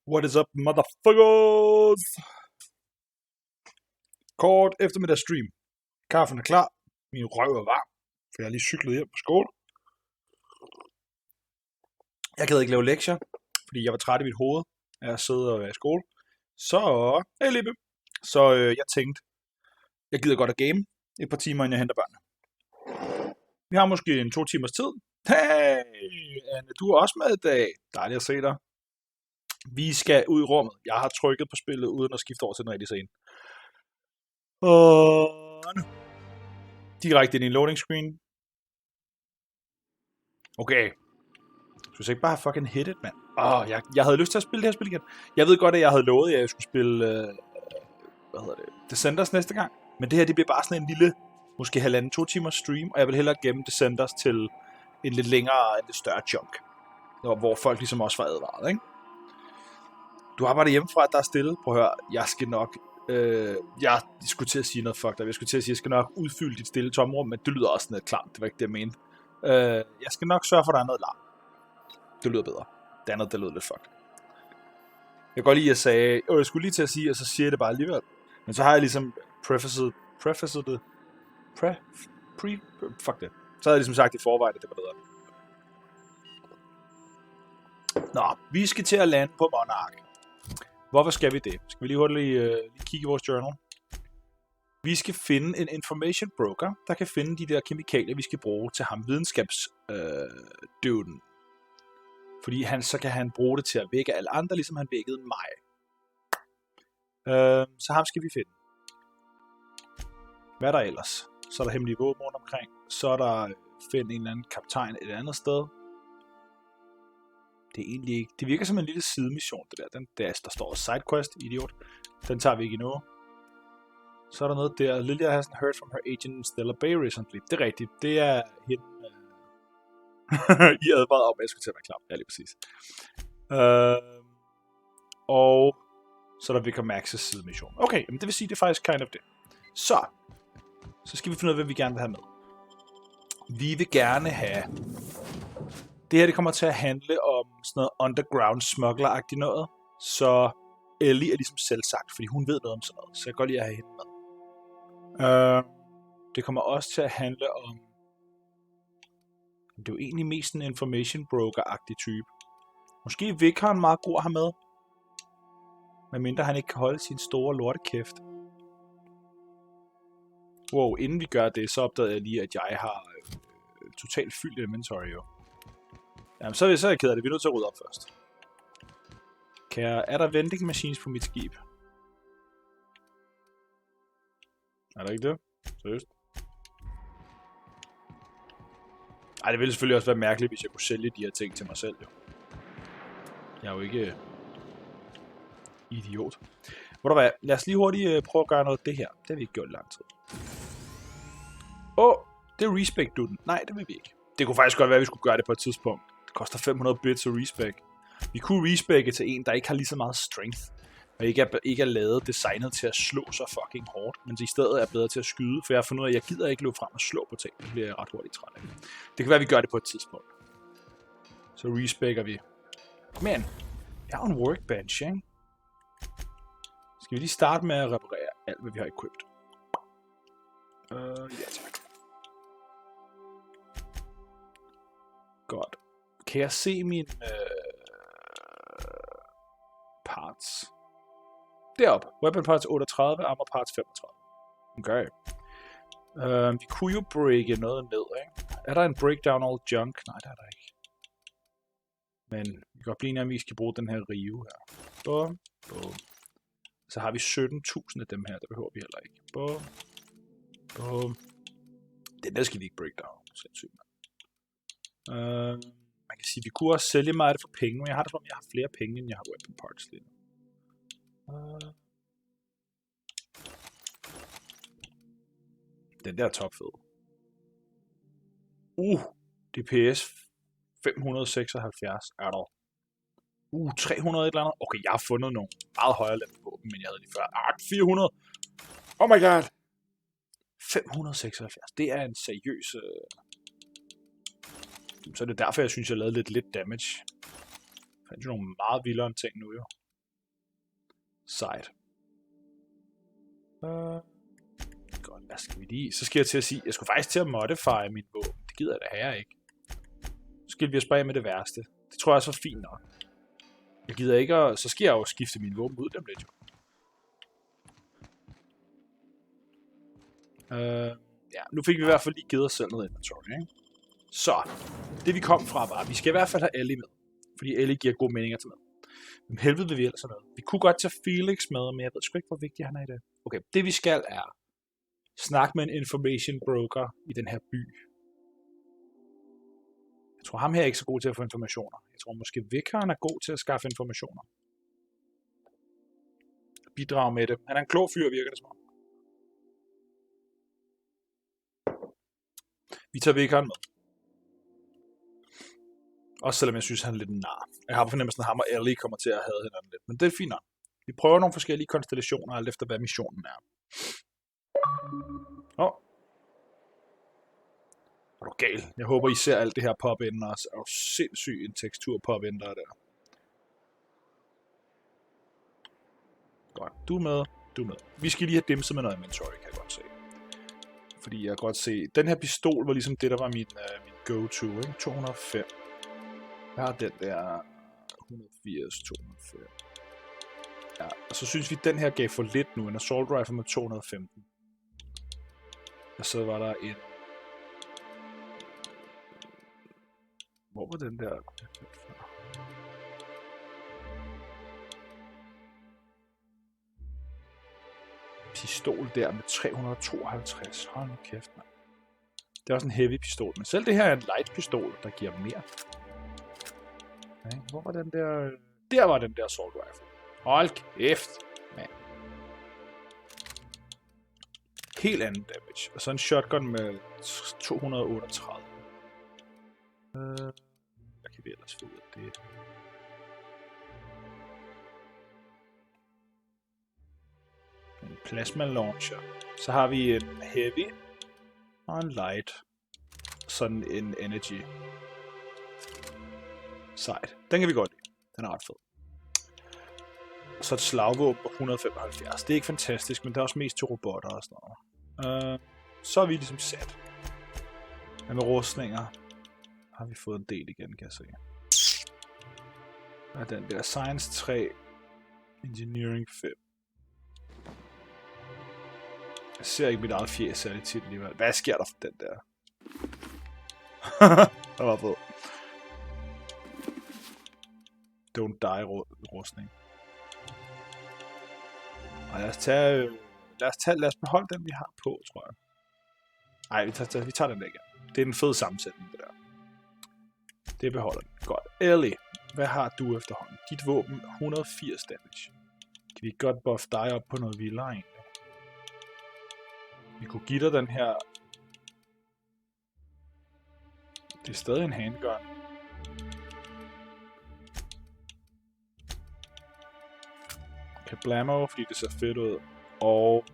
What is up, motherfuckers? Kort eftermiddagsstream. Kaffen er klar. Min røv er varm, for jeg har lige cyklet hjem på skole. Jeg gad ikke lave lektier, fordi jeg var træt i mit hoved af at sidde og være i skole. Så, hey Lippe. Så jeg tænkte, jeg gider godt at game et par timer, inden jeg henter børnene. Vi har måske en 2 timers tid. Hey, Anne, du er også med i dag. Dejligt at se dig. Vi skal ud i rummet. Jeg har trykket på spillet, uden at skifte over til den rigtige scene. Og nu. Direkte ind i en loading screen. Okay. Skal vi ikke bare fucking hit it, mand? Jeg havde lyst til at spille det her spil igen. Jeg ved godt, at jeg havde lovet, at jeg skulle spille Descenders næste gang. Men det her, det bliver bare sådan en lille, måske 1,5-2 timers stream, og jeg vil hellere gemme Descenders til en lidt længere, en lidt større chunk. Hvor folk ligesom også var advaret, ikke? Du arbejder hjemmefra, at der er stille. Prøv at høre, jeg skal nok... jeg skulle til at sige noget fucked up. Jeg skulle til at sige, at jeg skal nok udfylde dit stille tomrum, men det lyder også noget klamt. Det var ikke det, jeg mente. Jeg skal nok sørge for, at der er noget larm. Det lyder bedre. Det andet, det lyder lidt fucked. Jeg kan godt lide, at jeg sagde... jeg skulle lige til at sige, og så siger jeg det bare alligevel. Men så har jeg ligesom prefacet det. Fuck det. Så havde jeg ligesom sagt i forvejen, at det var bedre. Nå, vi skal til at lande på Monarch. Hvorfor skal vi det? Skal vi lige hurtigt lige kigge i vores journal? Vi skal finde en information broker, der kan finde de der kemikalier, vi skal bruge til ham videnskabsdøden. Fordi så kan han bruge det til at vække alle andre, ligesom han vækkede mig. Så ham skal vi finde. Hvad er der ellers? Så er der hemmelige våben rundt omkring. Så er der find en eller anden kaptajn et andet sted. Det er egentlig ikke... Det virker som en lille sidemission, det der. Der står sidequest, idiot. Den tager vi ikke endnu. Så er der noget der. Lydia hasn't heard from her agent in Stellar Bay recently. Det er rigtigt. Det er hende... I advaret om, at jeg skulle til at være klar. Ja, lige præcis. Og så er der Vicar Max's sidemission. Okay, men det vil sige, det er faktisk kind of det. Så skal vi finde ud af, hvad vi gerne vil have med. Vi vil gerne have... Det her, det kommer til at handle om sådan noget underground smuggler-agtigt noget. Så Ellie er ligesom selvsagt, fordi hun ved noget om sådan noget. Så jeg kan godt lide at have hende med. Det kommer også til at handle om... Det er jo egentlig mest en information broker-agtig type. Måske Vic har en meget god at have med. Medmindre han ikke kan holde sin store lortekæft. Wow, inden vi gør det, så opdagede jeg lige, at jeg har totalt fyldt inventory jo. Jamen, så er jeg ked af det. Vi er nødt til at rydde op først. Er der vending machines på mit skib? Er der ikke det? Seriøst? Ej, det ville selvfølgelig også være mærkeligt, hvis jeg kunne sælge de her ting til mig selv, jo. Jeg er jo ikke idiot. Hvor der var, lad os lige hurtigt prøve at gøre noget af det her. Det har vi ikke gjort i lang tid. Det er respec-duden. Nej, det vil vi ikke. Det kunne faktisk godt være, at vi skulle gøre det på et tidspunkt. Det koster 500 bits at respec. Vi kunne respec'e til en, der ikke har lige så meget strength. Og ikke er lavet designet til at slå så fucking hårdt. Men i stedet er bedre til at skyde. For jeg har fundet ud af, at jeg gider ikke løbe frem og slå på ting. Det bliver jeg ret hurtigt træt af. Det kan være, at vi gør det på et tidspunkt. Så respec'er vi. Men, jeg har en workbench, ikke? Skal vi lige starte med at reparere alt, hvad vi har equipped? Ja tak. Godt. Kan jeg se mine parts? Deroppe. Weapon parts 38, armor parts 35. Okay. Vi kunne jo breake noget ned, ikke? Er der en breakdown all junk? Nej, det er der ikke. Men vi kan godt blive enige, at vi skal bruge den her rive her. Bum, bum. Så har vi 17.000 af dem her, der behøver vi heller ikke. Bum, bum. Den der skal vi ikke breakdown. Sindssygt, man. Man kan sige, at vi kunne også sælge meget af det for penge, men jeg har det som om, jeg har flere penge, end jeg har weapon parts lige nu. Den der er topfed. DPS 576 er der. 300 et eller andet. Okay, jeg har fundet nogle meget højere level på dem, men jeg havde lige før. 400. Oh my god. 576. Det er en seriøs... Så er det derfor, jeg synes, jeg lavede lidt damage. Jeg fandt jo nogle meget vildere ting nu, jo. Sejt. Godt, hvad skal vi lige? Så skal jeg til at sige, jeg skulle faktisk til at modify mit våben. Det gider jeg da her, ikke? Så skal vi også bare med det værste. Det tror jeg også var fint nok. Jeg gider ikke at... Så skal jeg jo skifte min våben ud dem lidt, jo. Ja, nu fik vi i hvert fald lige givet os selv noget inventory, ikke? Så, det vi kom fra var, vi skal i hvert fald have Ellie med. Fordi Ellie giver gode meninger til med. Men helvede vil vi ellers have med. Vi kunne godt tage Felix med, men jeg ved sgu ikke, hvor vigtig han er i det. Okay, det vi skal er snakke med en information broker i den her by. Jeg tror ham her er ikke så god til at få informationer. Jeg tror måske Vickeren er god til at skaffe informationer. Bidrage med det. Han er en klog fyr, virker det som om. Vi tager Vickeren med. Også selvom jeg synes, han er lidt nar. Jeg har på fornemmelsen, at ham og Ellie kommer til at have hinanden lidt. Men det er fint nok. Vi prøver nogle forskellige konstellationer, alt efter hvad missionen er. Er du gal? Jeg håber, I ser alt det her pop-ender. Er jo sindssygt en tekstur pop-ender der. Godt. Du er med. Du er med. Vi skal lige have dimset med noget inventory, kan jeg godt se. Fordi jeg kan godt se, den her pistol var ligesom det, der var min go-to, ikke? 205. Jeg har den der 180, 205. Ja, og så synes vi, den her gav for lidt nu. En assault rifle med 215. Og så var der en... Hvor var den der? Pistol der med 352. Hold nu kæft, mand. Det er også en heavy pistol, men selv det her er en light pistol, der giver mere. Okay, hvor var den der? Der var den der assault rifle. Hold kæft, mand. Helt anden damage. Og så en shotgun med 238. Hvad kan vi ellers få ud af det? En plasma launcher. Så har vi en heavy og en light. Sådan en energy. Sejt. Den kan vi godt lide. Den er ret fed. Og så et slagvåben på 175. Det er ikke fantastisk, men det er også mest til robotter og sådan noget. Så er vi ligesom sat. Hvad med rustninger? Har vi fået en del igen, kan jeg se. Og den der Science 3, Engineering 5. Jeg ser ikke mit eget fjes særligt tit alligevel. Hvad sker der for den der? Der var fed. Don't die rustning. Og lad os beholde den, vi har på, tror jeg. Nej, vi tager den der igen. Det er en fed sammensætning, det der. Det beholder den. Godt. Ellie, hvad har du efterhånden? Dit våben 180 damage. Kan vi godt buff dig op på noget vildere egentlig? Vi kunne give dig den her... Det er stadig en handgun. Kablammo, fordi det ser fedt ud. Og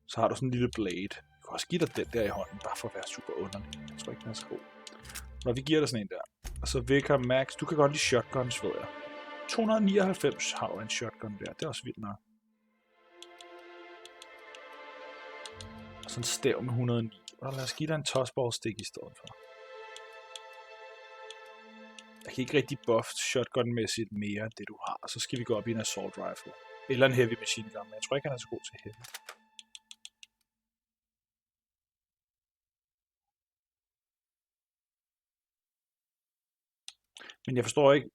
så har du sådan en lille blade. Jeg kan også give dig den der i hånden, bare for at være super underlig. Jeg tror ikke, den er så god. Når vi giver dig sådan en der. Og så Vicker Max. Du kan godt lide shotguns, ved jeg. 299 har du en shotgun der. Det er også vildt nok. Og så en stav med 109. Og lad os give dig en tossball stick i stedet for. Jeg kan ikke rigtig buff shotgun-mæssigt mere end det du har. Og så skal vi gå op i en assault rifle. Eller en heavy machine gun, men jeg tror ikke, han er så god til heavy. Men jeg forstår ikke...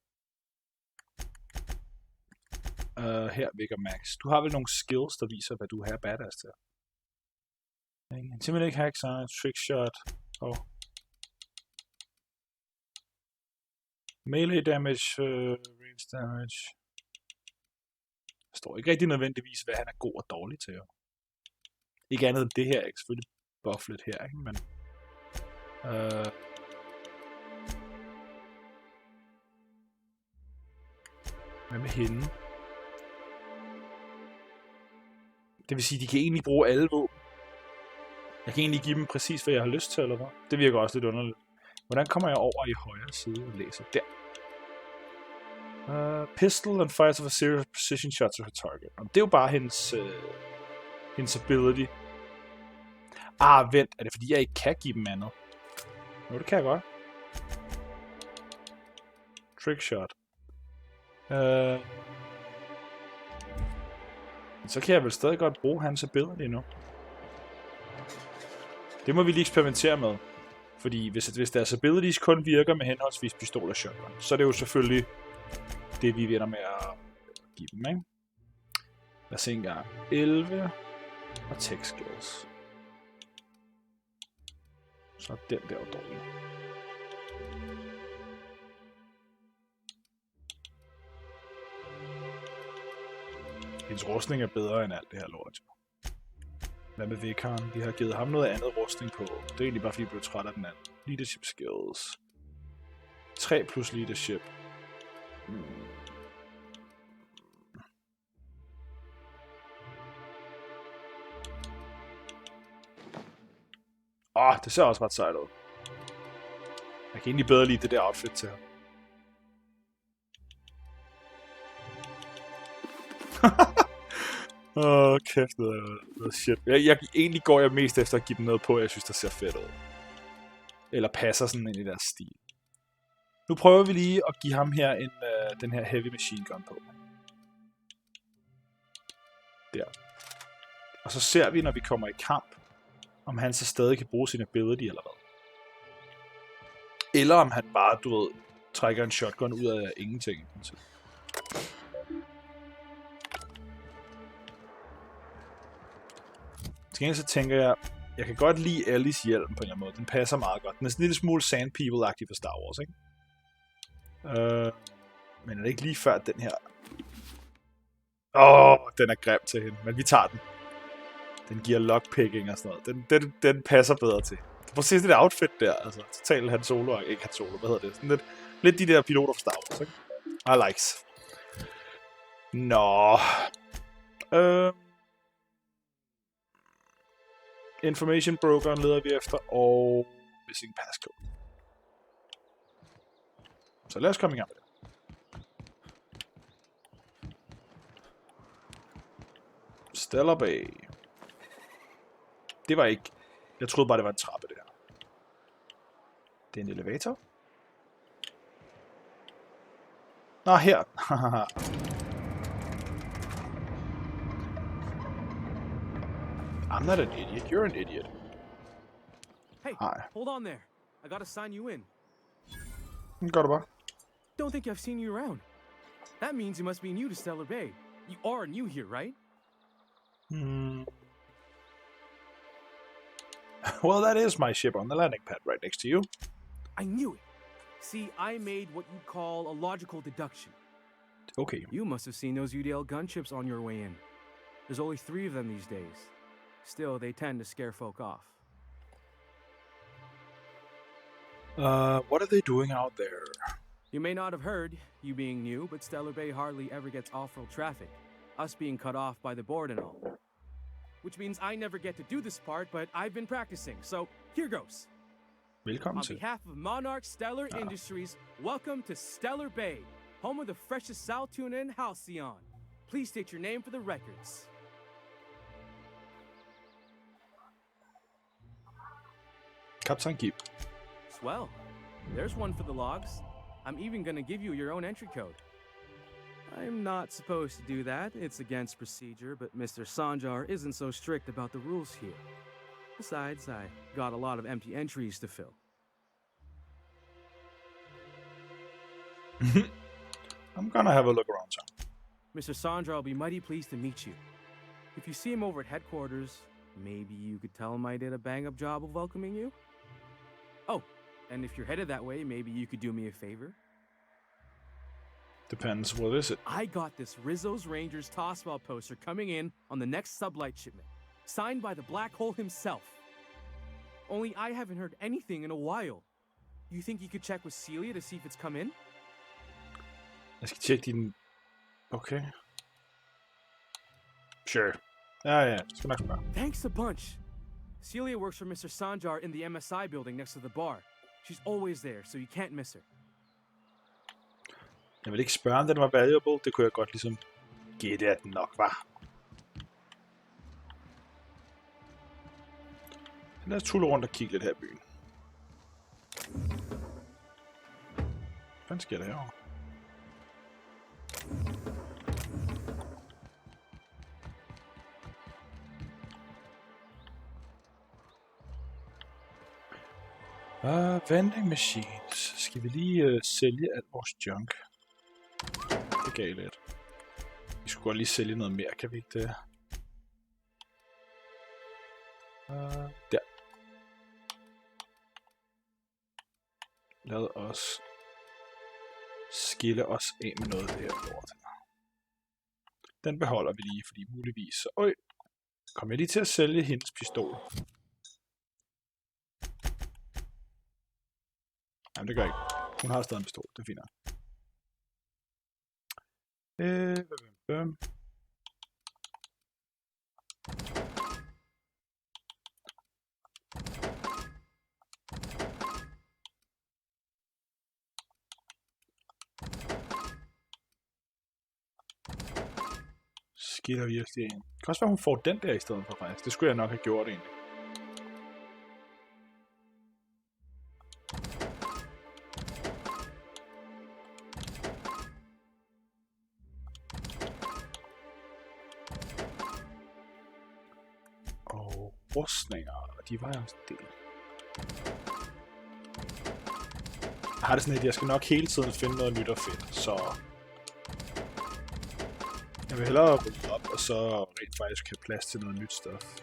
her, Vicker Max. Du har vel nogle skills, der viser, hvad du er badass til. Intimidate, hack, science, trick shot og... melee damage, range damage. Jeg forstår ikke rigtig nødvendigvis, hvad han er god og dårlig til. Ikke andet end det her, ikke? Selvfølgelig buff lidt her, ikke? Men... hvad med hende? Det vil sige, de kan egentlig bruge alle våben. Jeg kan egentlig give dem præcis, hvad jeg har lyst til, eller hvad? Det virker også lidt underligt. Hvordan kommer jeg over i højre side og læser der? Pistol and fires of a series of precision shots at her target. Og det er jo bare hendes ability. Vent. Er det fordi, jeg ikke kan give dem andet? Jo, det kan jeg godt. Trickshot. Så kan jeg vel stadig godt bruge hans ability nu. Det må vi lige eksperimentere med. Fordi hvis deres abilities kun virker med henholdsvis pistol og shotgun, så er det jo selvfølgelig det, vi vender med at give dem, ikke? Lad os se en gang. 11 og tech skills. Så den der er dårlig. Hendes rustning er bedre end alt det her lort. Hvad med Vikaren? Vi har givet ham noget andet rustning på. Det er egentlig bare fordi, vi blev træt af den anden. Leadership skills. 3 plus leadership. Det ser også ret sejt ud. Jeg kan egentlig bedre lide det der outfit til ham. Kæft, noget shit. Egentlig går jeg mest efter at give dem noget på, jeg synes, der ser fedt ud. Eller passer sådan ind i deres stil. Nu prøver vi lige at give ham her den her heavy machine gun på. Der. Og så ser vi, når vi kommer i kamp, om han så stadig kan bruge sin ability eller hvad. Eller om han bare, du ved, trækker en shotgun ud af ingenting. Til gengæld så tænker jeg kan godt lide Ellies hjelm på en eller anden måde. Den passer meget godt. Den er sådan en lille smule Sand People-agtig for Star Wars, ikke? Men er det ikke lige før den her... den er grim til hende, men vi tager den. Den giver lockpicking og sådan noget. Den passer bedre til. Prøv at se det der outfit der, altså. Totalt Han Solo, ikke Han Solo, hvad hedder det? Sådan lidt de der piloter fra Star Wars, ikke? I likes. Nå. Information brokeren leder vi efter, og missing passcode. Så lad os komme i gang med det. Stellar Bay. Det var ikke... Jeg troede bare, det var en trappe, det her. Det er en elevator. Nå, her. I'm not an idiot. You're an idiot. Hey, Hi. Hold on there. I gotta sign you in. Gør det bare. Don't think I've seen you around. That means you must be new to Stellar Bay. You are new here, right? Well, that is my ship on the landing pad right next to you. I knew it. See, I made what you'd call a logical deduction. Okay. You must have seen those UDL gunships on your way in. There's only 3 of them these days. Still, they tend to scare folk off. What are they doing out there? You may not have heard, you being new, but Stellar Bay hardly ever gets off-road traffic. Us being cut off by the board and all. Which means I never get to do this part, but I've been practicing, so here goes. Velkommen On til. behalf of Monarch Stellar Industries, welcome to Stellar Bay, home of the freshest sal tuna in Halcyon. Please state your name for the records. Kaptajn Gib. Swell. There's one for the logs. I'm even gonna give you your own entry code. I'm not supposed to do that. It's against procedure, but Mr. Sanjar isn't so strict about the rules here. Besides, I got a lot of empty entries to fill. I'm gonna have a look around town. Mr. Sanjar will be mighty pleased to meet you. If you see him over at headquarters, maybe you could tell him I did a bang-up job of welcoming you? Oh, and if you're headed that way, maybe you could do me a favor? Depends, what is it? I got this Rizzo's Rangers Tossball poster coming in on the next sublight shipment, signed by the Black Hole himself. Only I haven't heard anything in a while. You think you could check with Celia to see if it's come in? Jeg skal tjekke din... Okay. Sure. Ja, skal nok spørge. Thanks a bunch. Celia works for Mr. Sanjar in the MSI building next to the bar. She's always there, so you can't miss her. Jeg vil ikke spørge, om den var valuable. Det kunne jeg godt ligesom gætte, at den nok var. Lad os tulle rundt og kigge lidt her i byen. Hvad sker der herovre? Vending machines. Skal vi lige sælge alt vores junk? Det gav lidt. Vi skulle godt lige sælge noget mere, kan vi ikke det? Der. Lad os skille os af med noget af det her lort. Den beholder vi lige, fordi muligvis så... Øj! Kom jeg lige til at sælge hendes pistol? Jamen det gør jeg ikke. Hun har stadig en pistol, det er fint. Skiller virkelig en. Det kan også være, hun får den der i stedet for faktisk. Det skulle jeg nok have gjort egentlig. Og rustninger, de var jo en del. Jeg har det sådan lidt, jeg skal nok hele tiden finde noget nyt og fedt, så... Jeg vil hellere rydde op, og så rent faktisk have plads til noget nyt stof.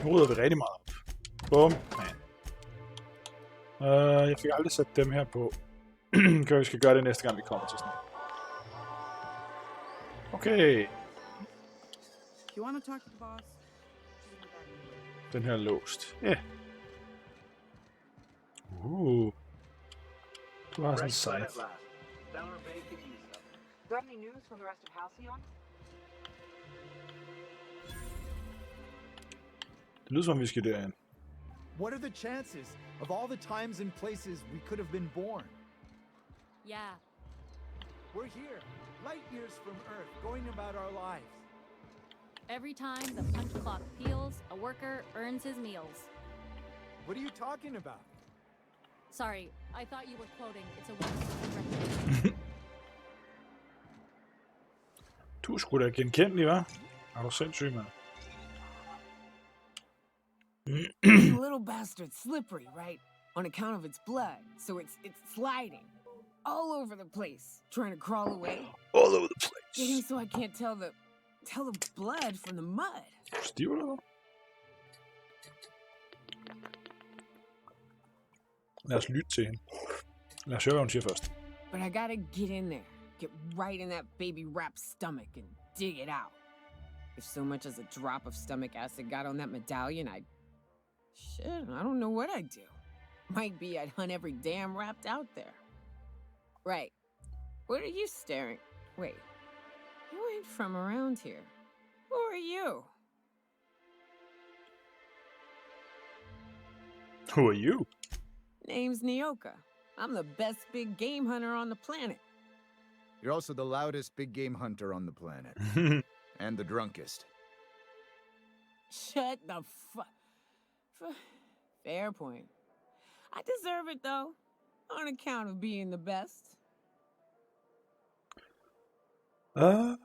Nu rydder vi rigtig meget op. Bum. Jeg fik aldrig sat dem her på. Kan vi skal gøre det næste gang, vi kommer til sådan noget. Okay. You want to talk to the boss? Den her er låst. Ja. Yeah. Du har sådan en sejt. Det lyder som, vi skal derind. What are the chances of all the times and places we could have been born? Yeah. We're here, light years from Earth, going about our lives. Every time the punch clock peals, a worker earns his meals. What are you talking about? Sorry, I thought you were quoting It's a Wonderful. Du er sgu da genkendelig, hva'? Er du sindssyg, mand? The little bastard's slippery, right? On account of its blood, so it's sliding all over the place, trying to crawl away. All over the place. Getting so I can't tell the blood from the mud. Stiv eller hvad? Lad os lytte til hende. Lad os høre, hvad hun siger først. But I gotta get in there, get right in that baby rap's stomach and dig it out. If so much as a drop of stomach acid got on that medallion, Shit, I don't know what I'd do. Might be I'd hunt every damn wrapped out there. Right. What are you staring? Wait. You ain't from around here. Who are you? Who are you? Name's Nyoka. I'm the best big game hunter on the planet. You're also the loudest big game hunter on the planet. And the drunkest. Shut the fuck. Fair point. I deserve it, though. On account of being the best. Jeg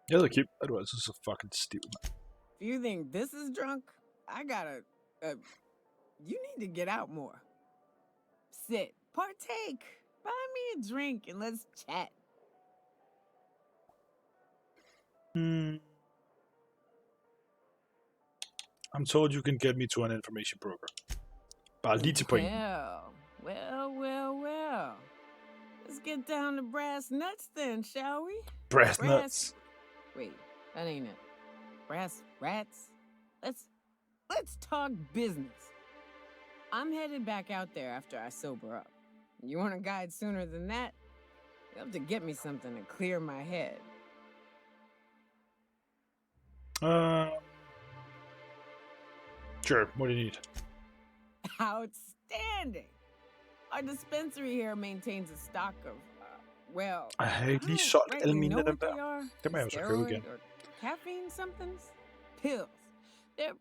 hedder Kim, og du er altid så fucking stiv, man. If you think this is drunk, I gotta... you need to get out more. Sit. Partake. Buy me a drink and let's chat. I'm told you can get me to an information broker. Bare lige til pointen. Well. Let's get down to brass nuts then, shall we? Brass nuts. Wait, that ain't it. Brass rats? Let's talk business. I'm headed back out there after I sober up. You want a guide sooner than that? You have to get me something to clear my head. Sure, what do you need? Outstanding! Our dispensary here maintains a stock of, well... Jeg har ikke lige I don't solgt rightly alle mine know af dem what they der. are. Dem må jeg jo så købe igen. Steroid or caffeine somethings? Pills. They're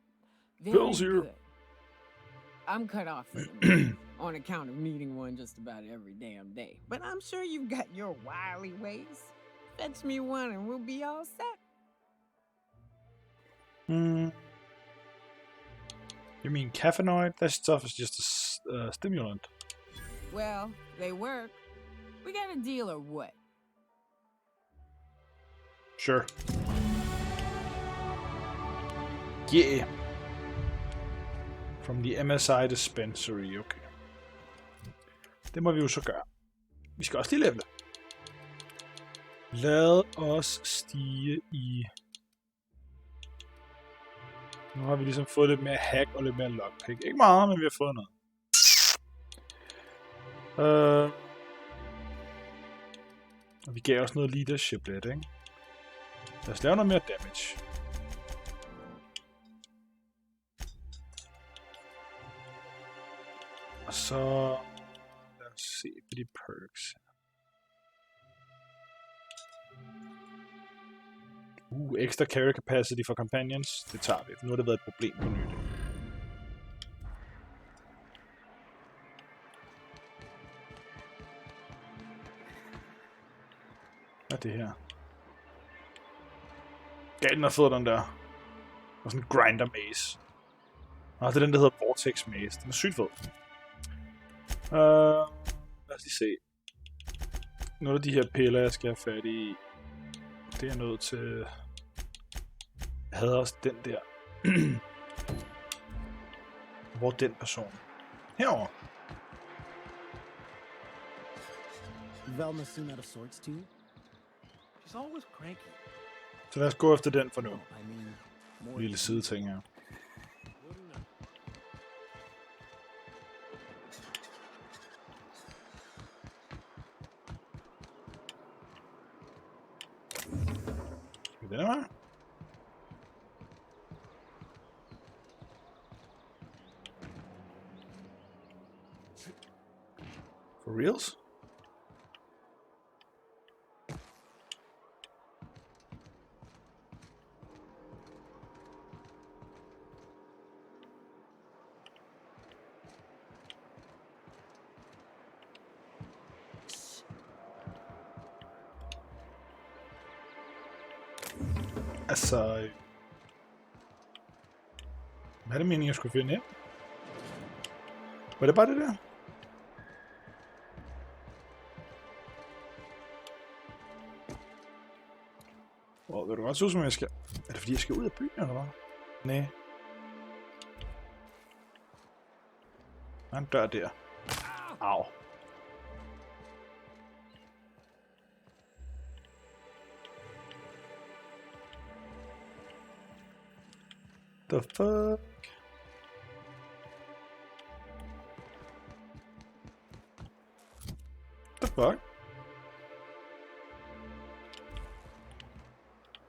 very Pills here. good. I'm cut off from them on account of needing one just about every damn day. But I'm sure you've got your wily ways. Fetch me one and we'll be all set. You mean caffeinoid? That stuff is just a stimulant. Well, they work. We got a deal or what? Sure. Yeah. From the MSI dispensary, okay. Det må vi jo så gøre. Vi skal også lige levele. Lad os stige i... Nu har vi ligesom fået lidt mere hack og lidt mere lockpick. Ikke meget, men vi har fået noget. Og vi gav også noget leadership lidt, ikke? Lad os lave noget mere damage. Og så... Lad os se på de perks. Ekstra carry capacity for companions. Det tager vi, for nu har det været et problem på nylig. Hvad er det her? Gaten har fået den der. Og sådan en grinder maze. Og det er den, der hedder Vortex maze. Den er sygt fed. Lad os lige se. Nogle af de her piller, jeg skal have fat i. Det er nødt til... Jeg havde også den der. Hvor er den person? Herovre. Velma soon out of sorts too? She's always cranky. Så lad os gå efter den for nu. I mean, more Lille sideting her. Skal vi den her? For reals? Altså... Hvad er det meningen, jeg skulle finde ind? Var det bare det der? Vil du godt se ud som jeg skal... Er det fordi jeg skal ud af byen eller hvad? Næh. Der er en dør der. Au. The fuck? The fuck?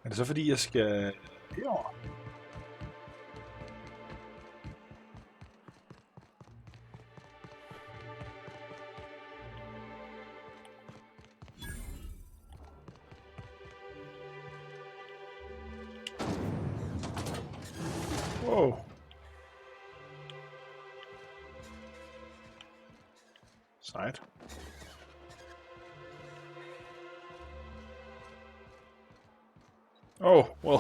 Er det så fordi jeg skal herover? Wow. Sejt. Oh, well.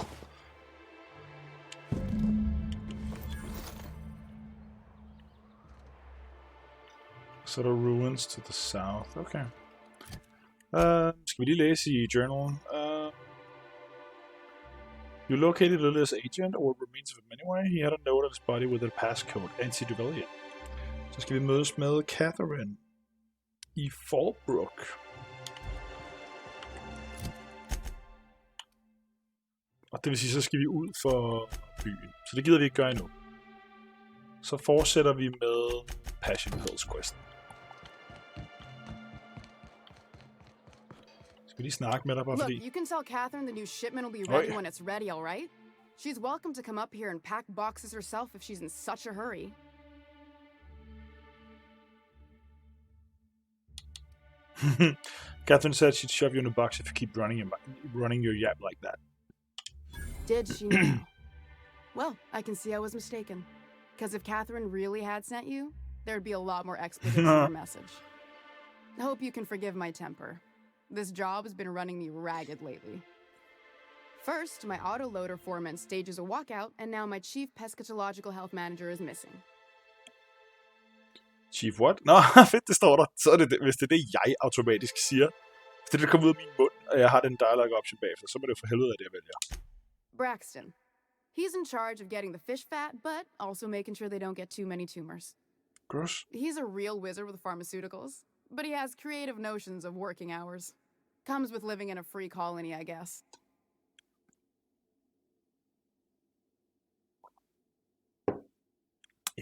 Så er der ruins to the south. Okay. Skal vi lige læse i journalen? You located Lilia's agent or remains of him anyway. He had a note on his body with a passcode, Anti-Rebellion. Så skal vi mødes med Catherine i Fallbrook. Og det vil sige, så skal vi ud for byen. Så det gider vi ikke gøre endnu. Så fortsætter vi med Passion Pills questen. Skal vi lige snakke med dig, bare Look, fordi... you can tell Catherine the new shipment will be ready Oi. when it's ready, all right? She's welcome to come up here and pack boxes herself if she's in such a hurry. Catherine said she'd shove you in a box if you keep running your yap like that. Did she now? Well, I can see I was mistaken. Because if Catherine really had sent you, there'd be a lot more expletives in her message. I hope you can forgive my temper. This job has been running me ragged lately. First, my autoloader foreman stages a walkout, and now my chief pescatological health manager is missing. Chief what? Nå, fedt, det står der. Så er det, hvis det er det, jeg automatisk siger. Hvis det er det, der kommer ud af min mund, og jeg har den dialogue option bagefter, så må det for helvede af det, jeg vælger. Braxton. He's in charge of getting the fish fat, but also making sure they don't get too many tumors. Gross. He's a real wizard with pharmaceuticals, but he has creative notions of working hours. Comes with living in a free colony, I guess.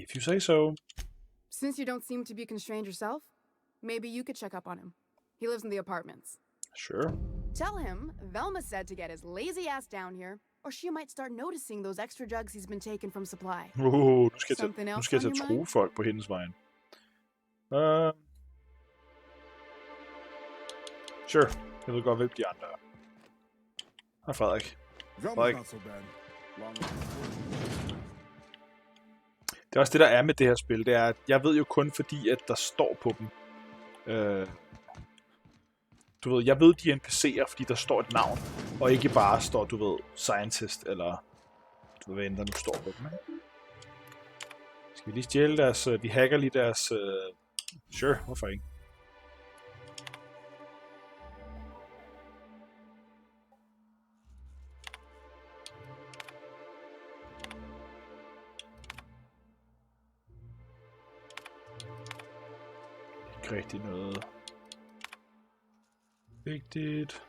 If you say so. Since you don't seem to be constrained yourself, maybe you could check up on him. He lives in the apartments. Sure. Tell him Velma said to get his lazy ass down here, or she might start noticing those extra jugs he's been taking from supply. Nu skal Something jeg else til on at your true mind? folk på hendes vejen. Sure. Jeg ved godt, hvem de andre er. Hej Frederik. Velma's not so bad. Long Det er også det, der er med det her spil. Det er, at jeg ved jo kun fordi, at der står på dem. Du ved, jeg ved, de er NPC'er, fordi der står et navn. Og ikke bare står, du ved, scientist, eller du ved, hvad end der nu står på dem. Ikke? Skal vi lige stjæle deres... Vi hacker lige deres... Sure, hvorfor ikke? Ikke rigtig noget vigtigt.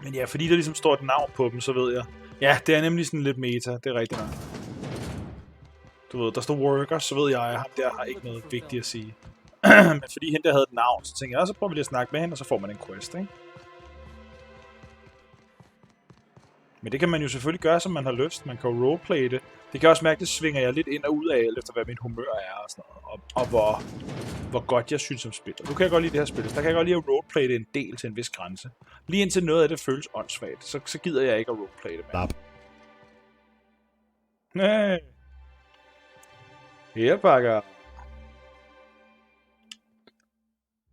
Men ja, fordi der ligesom står et navn på dem, så ved jeg. Ja, det er nemlig sådan lidt meta, det er rigtigt nok. Du ved, der står worker, så ved jeg, at ham der har ikke noget vigtigt at sige. Men fordi hende der havde et navn, så tænker jeg, så prøver vi lige at snakke med hende, og så får man en quest, ikke? Men det kan man jo selvfølgelig gøre, som man har lyst. Man kan jo roleplay det. Det kan også mærke, det svinger jeg lidt ind og ud af, alt efter hvad min humør er og sådan noget. Og hvor godt jeg synes om spillet. Nu kan jeg godt lide det her spil. Der kan jeg godt lide at roleplay det en del til en vis grænse. Lige indtil noget af det føles åndssvagt, så gider jeg ikke at roleplay det mere. Nej. Her, bakker.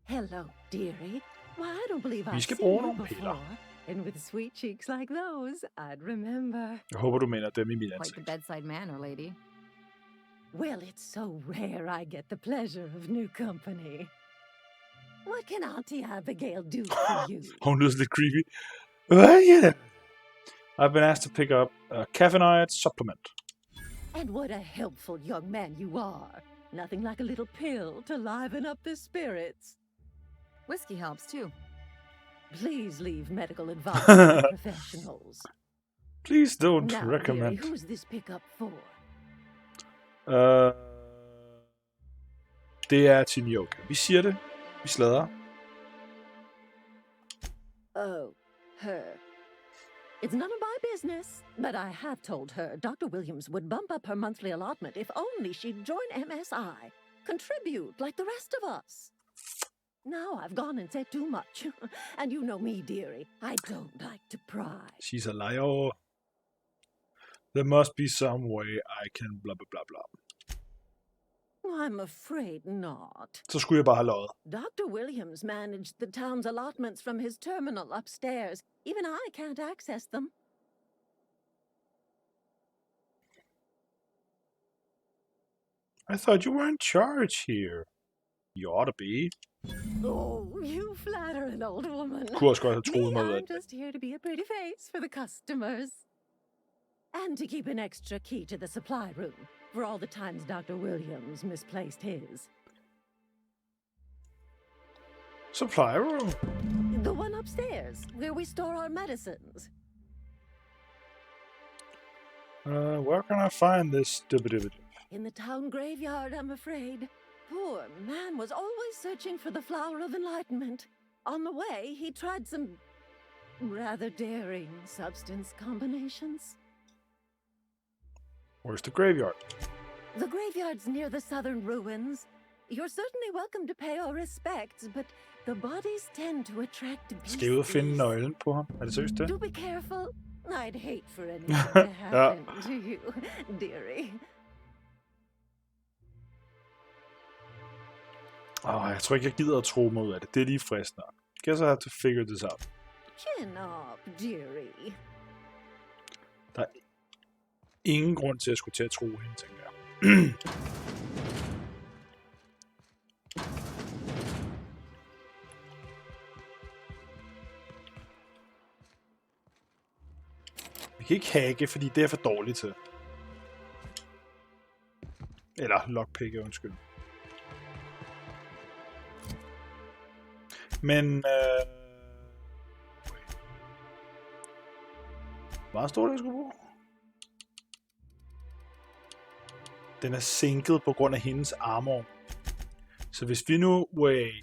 Hello, dearie. Why, I don't believe Vi I've skal seen bruge you nogle piller. before. And with sweet cheeks like those, I'd remember. Jeg håber, du mener dem i mit Quite the ansigt. bedside manner, lady. Well, it's so rare I get the pleasure of new company. What can Auntie Abigail do for you? Hun lyder lidt creepy. Yeah. I've been asked to pick up a caffeinated supplement. And what a helpful young man you are. Nothing like a little pill to liven up the spirits. Whiskey helps too. Please leave medical advice to the professionals. Please don't Now, recommend. dearie, who's this pickup for? Det er Team Yoga. Vi siger det. Vi sladrer. Oh, her. It's none of my business, but I have told her Dr. Williams would bump up her monthly allotment if only she'd join MSI. Contribute like the rest of us. Now I've gone and said too much. And you know me, dearie. I don't like to pry. She's a liar. There must be some way I can blah blah blah blah. I'm afraid not. Så skulle jeg bare have løjet. Dr. Williams managed the town's allotments from his terminal upstairs. Even I can't access them. I thought you were in charge here. You ought to be. Oh, you flatter an old woman. Kunne også godt have troet Me, mig ud af I'm just here to be a pretty face for the customers. And to keep an extra key to the supply room for all the times Dr. Williams misplaced his. Supply room. The one upstairs, where we store our medicines. Where can I find this dibba-dibba-dib? In the town graveyard, I'm afraid. poor man was always searching for the flower of enlightenment. On the way, he tried some rather daring substance combinations. Where's the graveyard? The graveyard's near the southern ruins. You're certainly welcome to pay our respects, but the bodies tend to attract beasties. Skal jeg ud og finde nøglen på ham? Er det seriøst det? Do be careful. I'd hate for anything to happen to you, dearie. Jeg tror ikke, jeg gider at tro mig ud af det. Det er lige frisk nok. Guess I have to figure this out. Chin up, dearie. Der er ingen grund til at skulle til at tro hende, tænker jeg. Vi kan ikke hacke, fordi det er for dårligt til. Eller lockpick, undskyld. Men meget stort, jeg skulle bruge. Den er sænket på grund af hendes armor. Så hvis vi nu,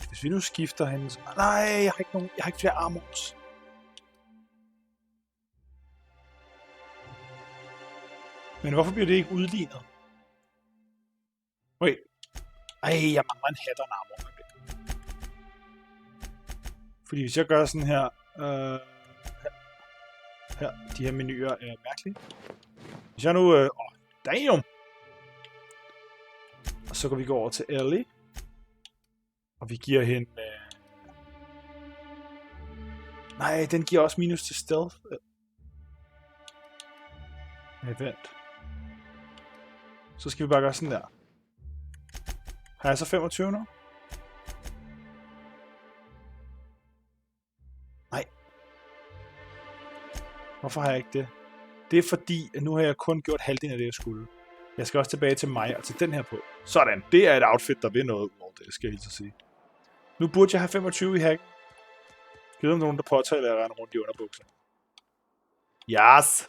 hvis vi nu skifter hendes... Nej, jeg har ikke flere armors. Men hvorfor bliver det ikke udlignet? Wait. Jeg mangler en hat og en armor. Fordi hvis jeg gør sådan her, her, de her menuer er mærkelige. Hvis jeg nu, damn! Og så går vi gå over til Ellie. Og vi giver hende, nej, den giver også minus til stealth. Vent. Så skal vi bare gøre sådan der. Har jeg så 25 nu? Nej. Hvorfor har jeg ikke det? Det er fordi, at nu har jeg kun gjort halvdelen af det, jeg skulle. Jeg skal også tilbage til mig og til den her på. Sådan. Det er et outfit, der vil noget ud over det, skal jeg helt så sige. Nu burde jeg have 25 i hack. Giv om nogen, der påtaler at rende rundt i underbukser. Yes!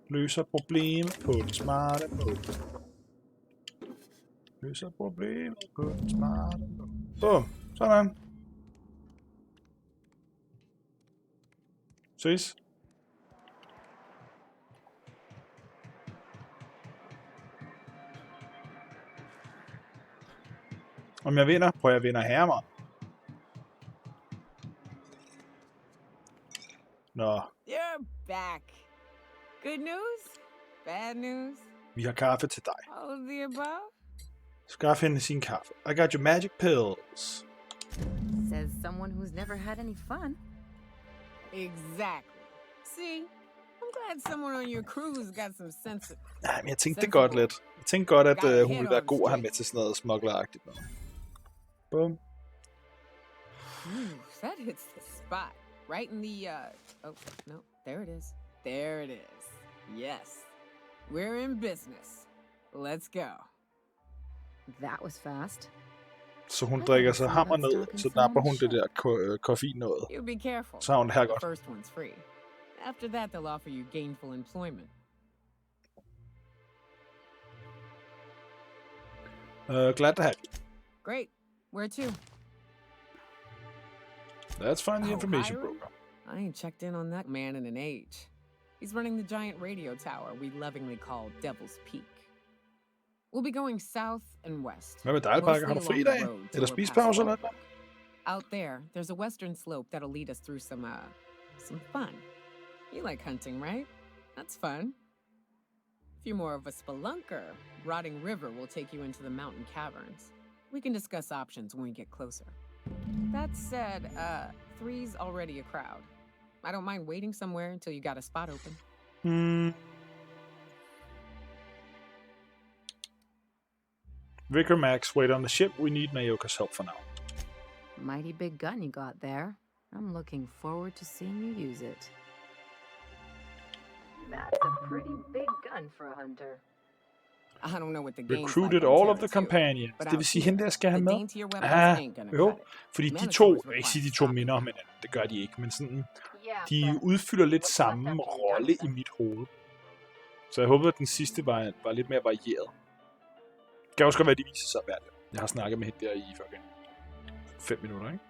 Løser problemet på den smarte måde. Løser problemet på den smarte måde. Bum. Sådan. Ses. Om jeg vinder? Prøv at jeg vinder her, mand. Nå. You're back. Good news? Bad news? Vi har kaffe til dig. All of the above? Skaff hende sin kaffe. I got your magic pills. Says someone who's never had any fun. Exactly. See? I'm glad someone on your cruise got some sense. Nej, men jeg tænkte det godt lidt. Jeg tænkte godt, at hun ville være god at have med til sådan noget smuggleragtigt noget. Bum. That hits the spot. Right in the, oh, no, there it is. There it is. Yes. We're in business. Let's go. That was fast. Så hun drikker sig hammer ned, så napper hun det der koffein noget. You be careful. Så har hun det her godt. The first one's free. After that, they'll offer you gainful employment. Glad to have you. Great. Where to? Let's find the information Hiram? broker. I ain't checked in on that man in an age. He's running the giant radio tower we lovingly call Devil's Peak. We'll be going south and west. Hvad med dig, Parker? Har du fri i dag? Eller spisepause eller noget? Out there, there's a western slope that'll lead us through some fun. You like hunting, right? That's fun. If you're more of a spelunker, Rotting River will take you into the mountain caverns. We can discuss options when we get closer. That said, 3's already a crowd. I don't mind waiting somewhere until you got a spot open. Vicar Max, wait on the ship. We need Nayoka's help for now. Mighty big gun you got there. I'm looking forward to seeing you use it. That's a pretty big gun for a hunter. I don't know what the game's Recruited like on all of the Terra 2, companions. but Det vil out sige, here, hende der skal have the med. daintier weapons Ah, ain't gonna jo. cut it. Fordi de Manitors to, jeg require ikke sige, de to stopping. minder om hinanden. Det gør de ikke, men sådan, Yeah, de but udfylder lidt what's left samme after you're done rolle with i them? mit hoved. Så jeg håber, at den sidste var lidt mere varieret. Det kan også godt være, at de viser sig værd. Jeg har snakket med hende der i fucking 5 minutter, ikke?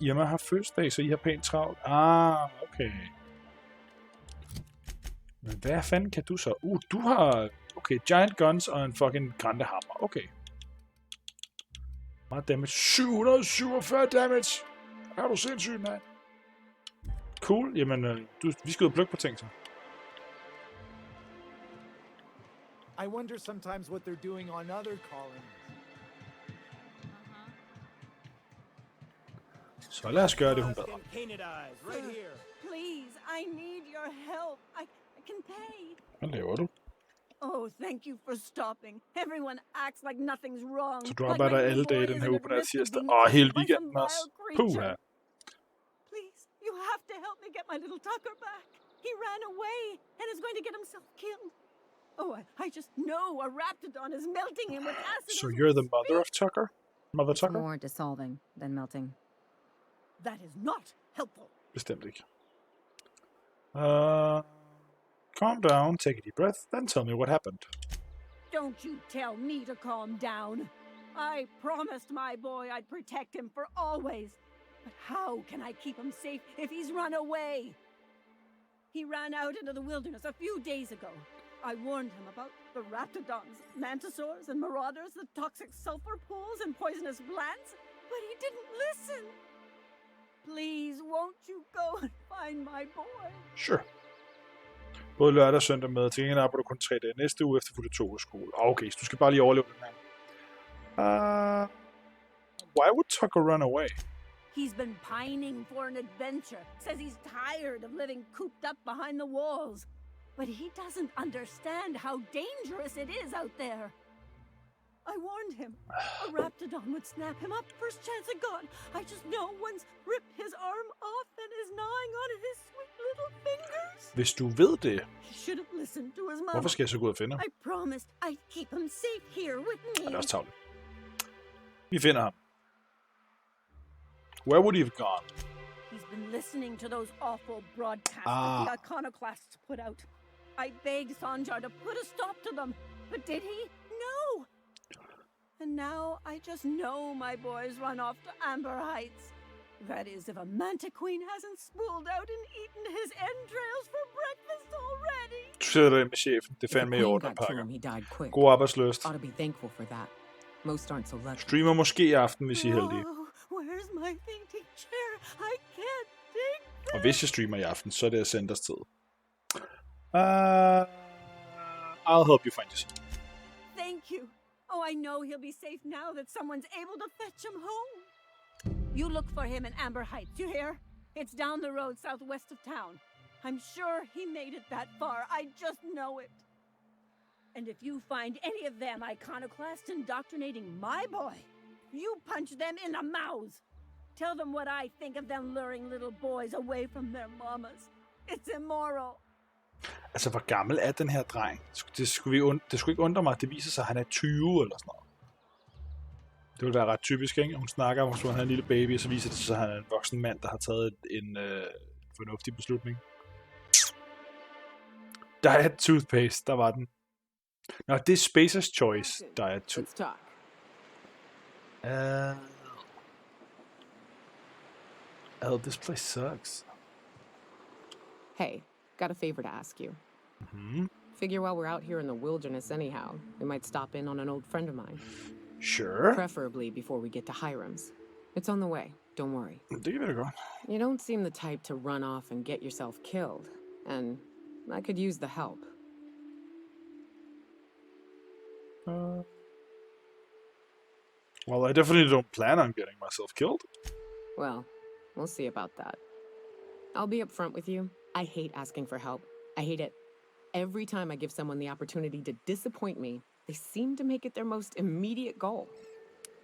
Irma har fødselsdag, så I har pænt travlt. Ah, okay. Men hvad fanden kan du så? Du har... Okay, giant guns og en fucking grande hammer. Okay. Meget damage. 747 damage! Er du sindssygt, mand? Cool. Jamen, vi skal ud og plukke på ting, så. I wonder sometimes what they're doing on other colonies. Så lad os gøre det, hun bad om. Please, I need your help. I can pay. Hvad laver du? Oh, thank you for stopping. Everyone acts like nothing's wrong. Så du arbejder alle dage den her uge på den her tirsdag. Hele weekenden også. Puha. Please, you have to help me get my little Tucker back. He ran away and is going to get himself killed. Oh, I just know a raptidon is melting him with acid. So you're the mother of Tucker? Mother It's Tucker? more dissolving than melting. That is not helpful. Bestemt ikke. Calm down, take a deep breath, then tell me what happened. Don't you tell me to calm down. I promised my boy I'd protect him for always. But how can I keep him safe if he's run away? He ran out into the wilderness a few days ago. I warned him about the raptidons, mantisaurs, and marauders, the toxic sulfur pools and poisonous plants, but he didn't listen. Please, won't you go and find my boy? Sure. Både lørdag og søndag med. Til gengæld arbejder du kun 3 dage. Næste uge efter får du 2 uger skole. Okay, så du skal bare lige overleve den her. Why would Tucker run away? He's been pining for an adventure. Says he's tired of living cooped up behind the walls. But he doesn't understand how dangerous it is out there. I warned him. A raptidon would snap him up first chance it got. I just know one's ripped his arm off and is gnawing on his sweet little fingers. Hvis du ved det, He should have listened to his mom. hvorfor skal jeg så gå ud og finde ham? I promised I'd keep him safe here with me. Det er også tavligt. Vi finder ham. Where would he have gone? He's been listening to those awful broadcasts that the iconoclasts put out. I begged Sanjar to put a stop to them, but did he? No! And now I just know my boy's run off to Amber Heights. That is, if a manta queen hasn't spooled out and eaten his entrails for breakfast already. Du sidder derinde med chefen. Det er If the fandme i queen orden, got to pakker. him, he died quick. God arbejdsløst. Ought to be thankful for that. Most aren't so lucky. Streamer måske i aften, hvis I er heldige. Oh, where's my fainting chair? I can't take this. Og hvis jeg streamer i aften, så er det at sende os tid. I'll help you find your son. Thank you. Oh, I know he'll be safe now that someone's able to fetch him home. You look for him in Amber Heights, you hear? It's down the road southwest of town. I'm sure he made it that far. I just know it. And if you find any of them iconoclasts indoctrinating my boy, you punch them in the mouths. Tell them what I think of them luring little boys away from their mamas. It's immoral. Altså, hvor gammel er den her dreng? Det skulle ikke undre mig, at det viser sig, at han er 20 eller sådan noget. Det ville være ret typisk, ikke? Hun snakker om, at han er en lille baby, og så viser det sig, at han er en voksen mand, der har taget en fornuftig beslutning. Diet Toothpaste, der var den. Nå, det er Spacer's Choice, Diet Let's Toothpaste. talk. This place sucks. Hey, got a favor to ask you. Mm-hmm. Figure while we're out here in the wilderness anyhow, we might stop in on an old friend of mine. Sure. Preferably before we get to Hiram's. It's on the way, don't worry. Det kan vi da godt. You don't seem the type to run off and get yourself killed, and I could use the help. Well, I definitely don't plan on getting myself killed. Well, we'll see about that. I'll be upfront with you. I hate asking for help. I hate it. Every time I give someone the opportunity to disappoint me, they seem to make it their most immediate goal.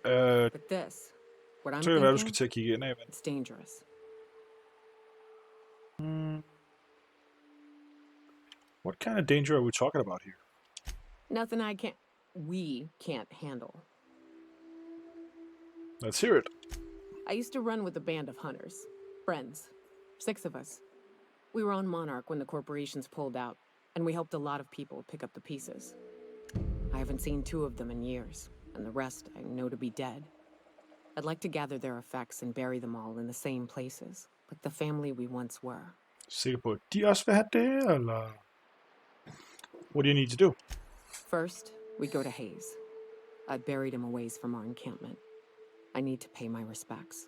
But this, what I'm Så kan det være, du skal thinking, til at kigge ind af, men... it's dangerous. What kind of danger are we talking about here? Nothing we can't handle. Let's hear it. I used to run with a band of hunters. Friends. 6 of us. We were on Monarch when the corporations pulled out, and we helped a lot of people pick up the pieces. I haven't seen 2 of them in years, and the rest I know to be dead. I'd like to gather their effects and bury them all in the same places, like the family we once were. Sikker på, at de også vil have det, eller? What do you need to do? First, we go to Hayes. I buried him a ways from our encampment. I need to pay my respects.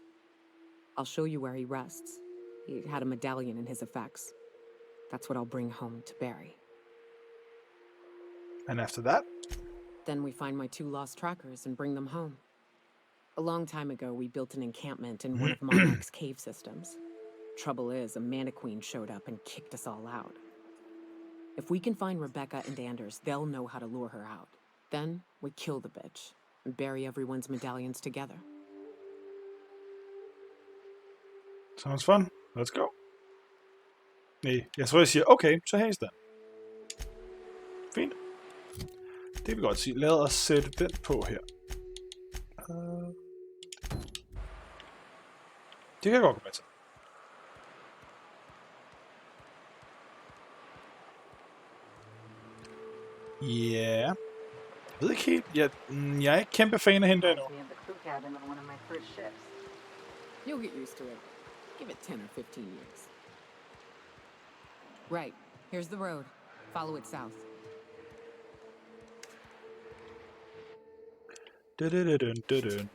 I'll show you where he rests. He had a medallion in his effects. That's what I'll bring home to bury. And after that? Then we find my 2 lost trackers and bring them home. A long time ago, we built an encampment in one of Monarch's cave systems. Trouble is, a Mantiqueen showed up and kicked us all out. If we can find Rebecca and Anders, they'll know how to lure her out. Then we kill the bitch and bury everyone's medallions together. Sounds fun. Let's go. Nej, jeg tror, jeg siger, okay, så Hayes den. Fint. Det vil vi godt sige. Lad os sætte den på her. Det kan jeg godt gå med til. Ja. Jeg ved ikke helt. Jeg er ikke kæmpe fan af hende endnu. You'll get used to it. Give it 10 or 15 years. Right. Here's the road. Follow it south. Dun.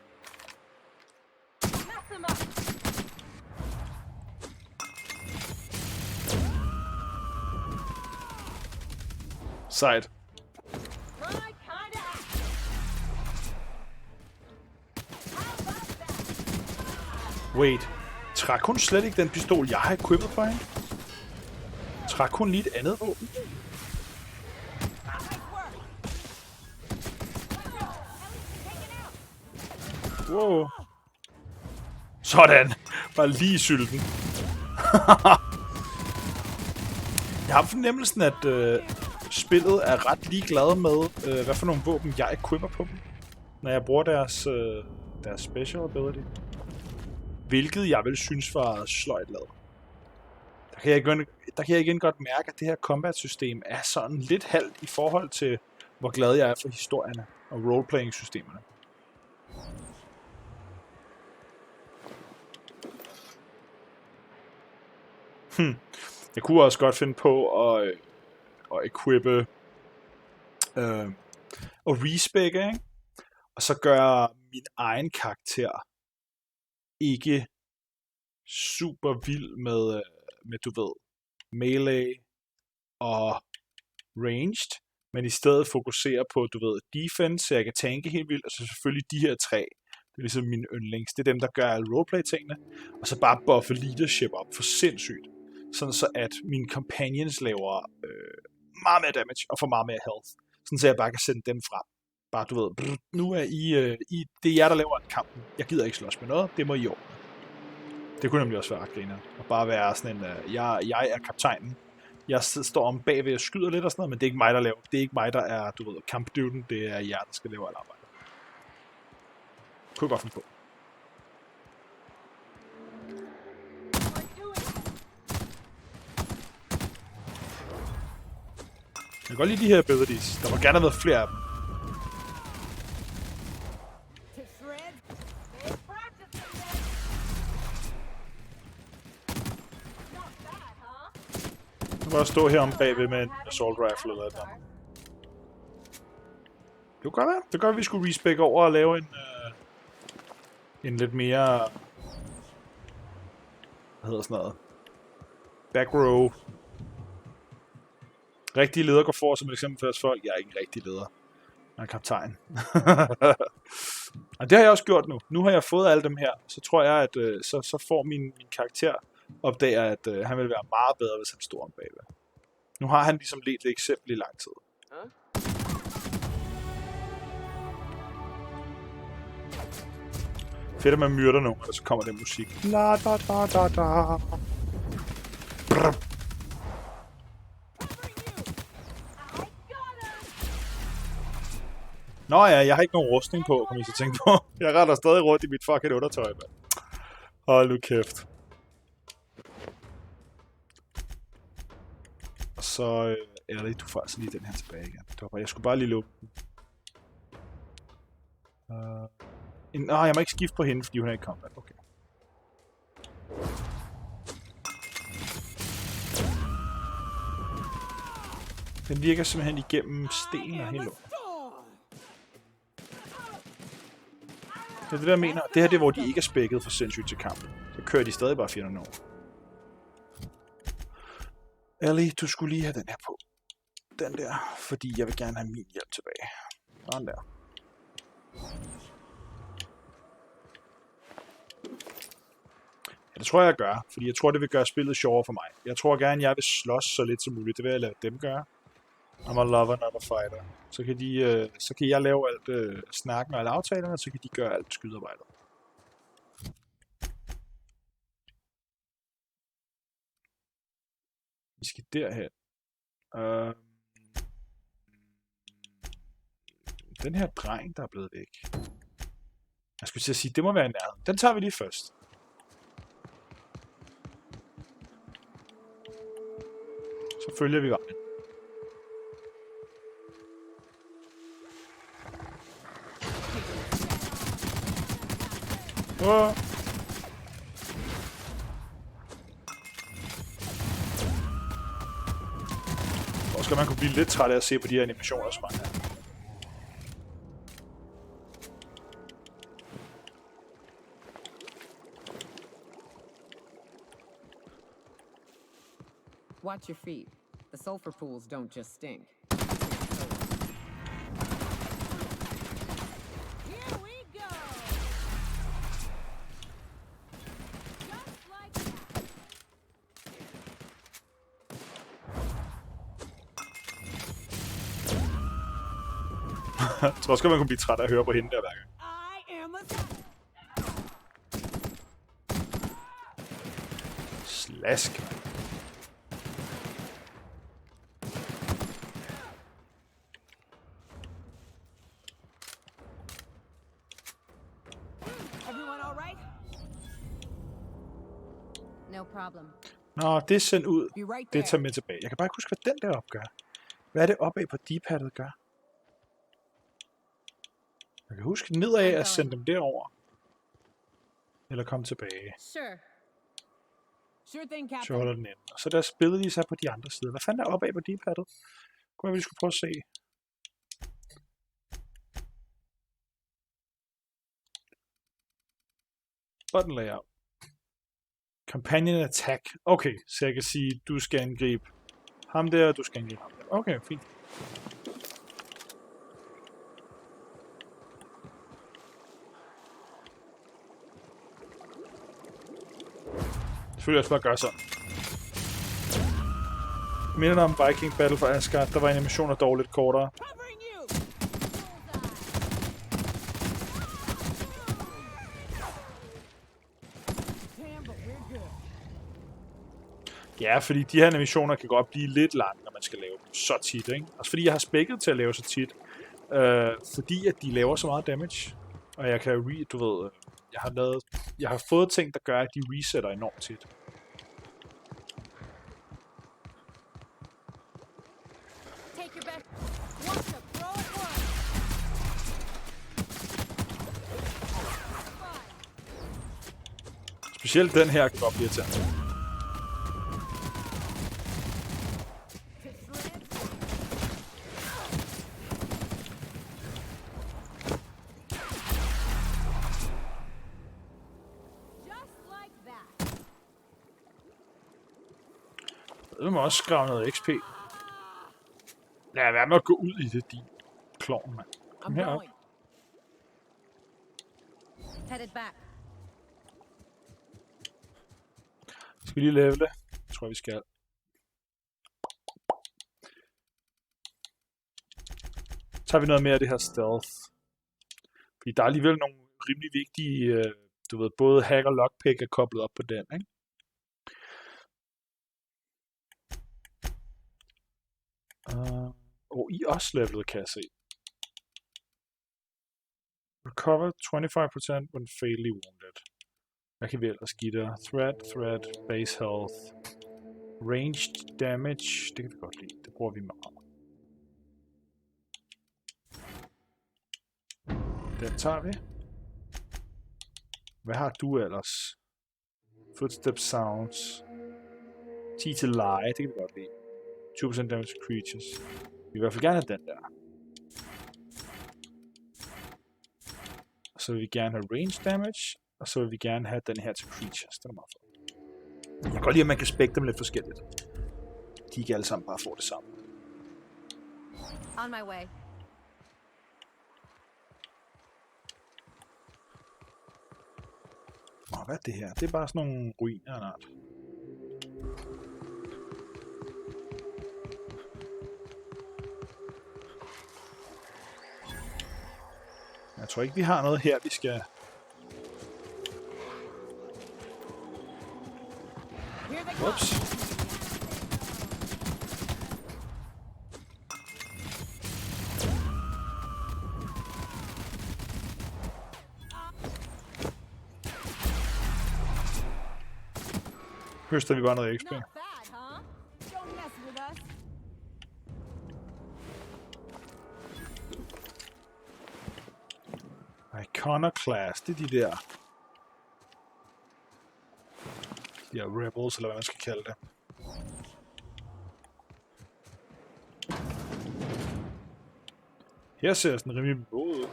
Sejt. Wait. Træk hun slet ikke den pistol, jeg har equippet for hende? Træk hun lige et andet våben? Wow. Sådan. Bare lige sylten. Jeg har fornemmelsen, at spillet er ret ligeglad med, hvad for nogle våben jeg equipper på dem, når jeg bruger deres special ability. Hvilket jeg vil synes var sløjt lavet. Der kan jeg igen godt mærke, at det her combat-system er sådan lidt halvt i forhold til, hvor glad jeg er for historierne og roleplaying-systemerne. Jeg kunne også godt finde på at equippe og respecke, ikke? Og så gøre min egen karakter ikke super vild med du ved, melee og ranged, men i stedet fokusere på, du ved, defense, så jeg kan tanke helt vildt, og så selvfølgelig de her 3. Det er ligesom mine yndlings. Det er dem, der gør alle roleplay-tingene, og så bare buffe leadership op for sindssygt. Sådan så, at mine companions laver meget mere damage og får meget mere health. Sådan så jeg bare kan sende dem frem. Bare, du ved, nu er I det er jer, der laver kampen. Jeg gider ikke slås med noget, det må I ordne. Det kunne nemlig også være griner. Og bare være sådan en, jeg er kaptajnen. Jeg står om bagved og skyder lidt og sådan noget, men det er ikke mig, der laver. Det er ikke mig, der er, du ved, kampduden. Det er jer, der skal lave alt arbejde. Kunne jeg godt finde på. Jeg kan godt lide de her abilities. Der må gerne have været flere af dem. Nu må jeg stå her om bagved med en assault rifle eller noget. Det kunne godt være. Det gør, at vi skulle respec over og lave en lidt mere... Hvad hedder sådan noget? Back row. Rigtige ledere går for, som et eksempel for folk. Jeg er ikke en rigtig leder. Jeg er kaptajn. Og det har jeg også gjort nu. Nu har jeg fået alle dem her. Så tror jeg, at så får min karakter opdager, at han vil være meget bedre, hvis han står om bagved. Nu har han ligesom let et eksempel i lang tid. Fedt, at man myrder nogen, og så kommer den musik. La da da da da. Nå ja, jeg har ikke nogen rustning på, kan I så tænke på. Jeg retter stadig rundt i mit fucking undertøj, mand. Hold nu kæft. Og så ærligt, du får altså lige den her tilbage igen. Jeg skulle bare lige lukke den. Jeg må ikke skifte på hende, fordi hun er i combat. Okay. Den virker simpelthen igennem sten og helt. Det er det, der mener. Det her det er, hvor de ikke er spækket for sindssygt til kamp. Så kører de stadig bare 400 år. Ellie, du skulle lige have den her på. Den der, fordi jeg vil gerne have min hjælp tilbage. Sådan der. Ja, det tror jeg gør, fordi jeg tror, det vil gøre spillet sjovere for mig. Jeg tror gerne, jeg vil slås så lidt som muligt. Det vil jeg lade dem gøre. I'm a lover, not a fighter. Så kan jeg lave alt snakken og alle aftalerne, så kan de gøre alt skydearbejdet. Vi skal derhen. Den her dreng, der er blevet væk. Jeg skulle til at sige, det må være i nærheden. Den tager vi lige først. Så følger vi vejen. Hvor skal man kunne blive lidt træt af at se på de her animationer, som man er. Watch your feet. The sulfur pools don't just stink. Here we go. Just like that. Jeg tror også, man kunne blive træt af at høre på hende der hver gang. Slask, mand. No problem. Nå, det er sendt ud. Det tager med tilbage. Jeg kan bare ikke huske, hvad den der opgør. Hvad er det opad på D-paddet gør? Jeg kan huske nedad at sende dem derover. Eller komme tilbage. Sure. Sure thing, Captain. Så holder den ind. Og så der spillede de sig på de andre sider. Hvad fanden er opad på D-paddet? Kunne jeg, vi skulle prøve at se. Button layout. Companion attack. Okay, så jeg kan sige, du skal angribe ham der, og du skal angribe ham der. Okay, fint. Selvfølgelig også bare gøre sådan. Minder om Viking Battle for Asgard, der var animationer dog lidt kortere. Ja, fordi de her animationer kan godt blive lidt lange, når man skal lave dem så tit, ikke? Også fordi jeg har spækket til at lave så tit. Fordi at de laver så meget damage. Og jeg kan jeg har fået ting, der gør, at de resetter enormt tit. Specielt den her kan godt blive irriterende. Det må også skrave noget XP. Lad være med at gå ud i det, din klovn, mand. Kom herop. Skal vi lige levele? Jeg tror, vi skal. Så tager vi noget mere af det her stealth. Fordi der er alligevel nogle rimelig vigtige, du ved, både hack og lockpick er koblet op på den, ikke? I også levelet, kan jeg se. Recover 25% when fatally wounded. Hvad kan vi ellers give der? Threat, base health, ranged damage. Det kan vi godt lide. Det bruger vi meget. Den tager vi. Hvad har du ellers? Footstep sounds. 10 til leje, det kan vi godt lide. 20% damage to creatures. Vi vil i hvert fald gerne have den der. Og så vil vi gerne have range damage. Og så vil vi gerne have den her til creatures. Den er meget fed. Jeg kan godt lide, at man kan spække dem lidt forskelligt. De ikke alle sammen bare får det samme. On my way. Hvad er det her? Det er bare sådan nogle ruiner af en art. Jeg tror ikke, vi har noget her, vi skal... Ups. Høster vi bare noget XP. Iconoclast, det er de der. De her rebels, eller hvad man skal kalde det. Her ser sådan rimelig blod ud.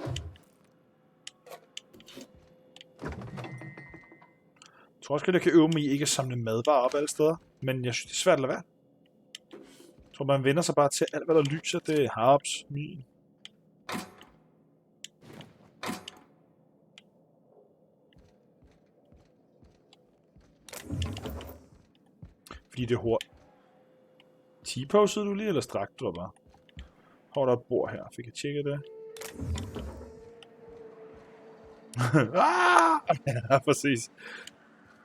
Jeg tror også, at jeg kan øve mig i ikke at samle madvarer op alle steder. Men jeg synes, det er svært at lade være. Jeg tror, man vender sig bare til alt, hvad der lyser. Det er harps, min. Fordi det er hurtigt. T-posede du lige, eller strakte du bare? Hvor der et bord her. Fik jeg tjekket det? Ja, præcis.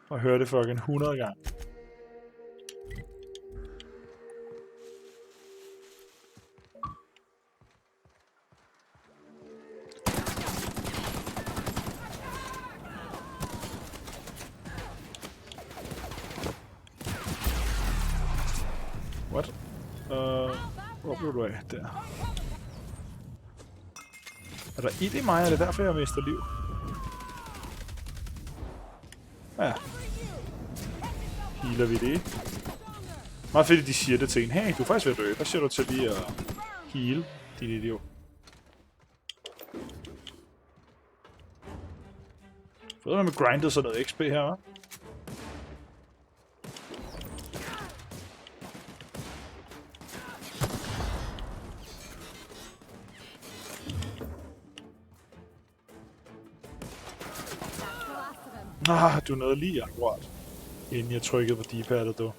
Og høre det fucking 100 gange. What? Hvor blev du af? Der. Er der ild i mig? Er det derfor, jeg mister liv? Ja. Healer vi det? Meget fedt, at de siger det til en. Hey, du er faktisk ved at dø. Hvad siger du til lige at heal, din idiot? Fået man med grindet sådan noget XP her, hva'? Du nåede lige akkurat, inden jeg trykkede på D-pad'et, du.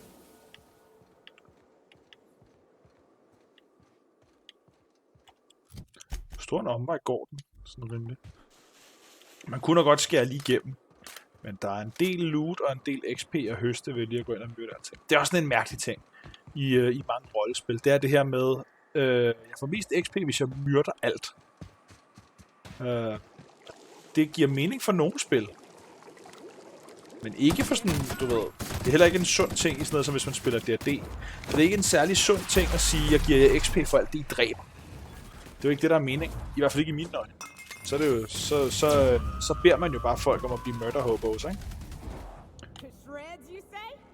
Stor en omvej går den, sådan rimelig. Man kunne nok godt skære lige igennem, men der er en del loot og en del XP at høste ved lige at gå ind og myrde alting. Det er også sådan en mærkelig ting i mange rollespil. Det er det her med, jeg får mest XP, hvis jeg myrder alt. Det giver mening for nogle spil. Men ikke for sådan, du ved, det er heller ikke en sund ting i sådan noget, som hvis man spiller D&D. Det er ikke en særlig sund ting at sige, jeg giver jer XP for alt det, I dræber. Det er jo ikke det, der er mening. I hvert fald ikke i mine øjne. Så er det jo, så beder man jo bare folk om at blive murder hobos, ikke?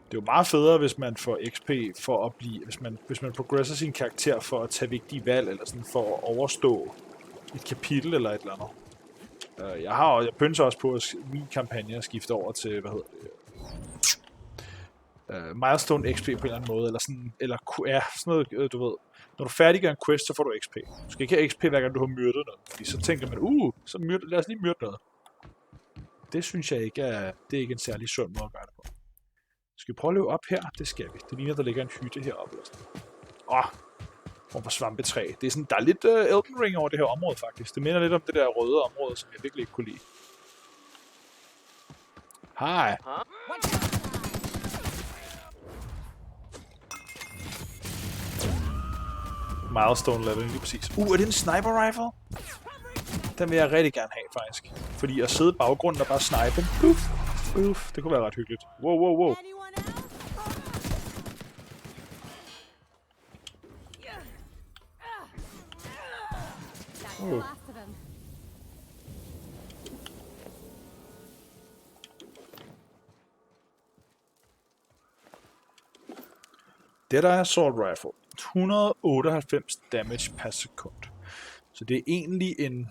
Det er jo meget federe, hvis man får XP for at blive, hvis man progresser sin karakter for at tage vigtige valg, eller sådan for at overstå et kapitel eller et eller andet. Jeg pønser også på at min kampagne at skifte over til, hvad hedder det, milestone XP på en eller anden måde, eller sådan, eller ja, sådan noget, du ved. Når du færdiggør en quest, så får du XP. Du skal ikke have XP, hver gang du har myrdet noget, fordi så tænker man, lad os lige myrde noget. Det synes jeg ikke er, det er ikke en særlig sund måde at gøre det på. Skal vi prøve at løbe op her? Det skal vi. Det ligner, der ligger en hytte heroppe. Form for svampetræ. Det er sådan, der er lidt Elden Ring over det her område, faktisk. Det minder lidt om det der røde område, som jeg virkelig ikke kunne lide. Hej. Milestone level, lige præcis. Er det en sniper rifle? Den vil jeg rigtig gerne have, faktisk. Fordi at sidde i baggrunden og bare snipe. Det kunne være ret hyggeligt. Wow. Det der er assault rifle. 198 damage per sekund. Så det er egentlig en...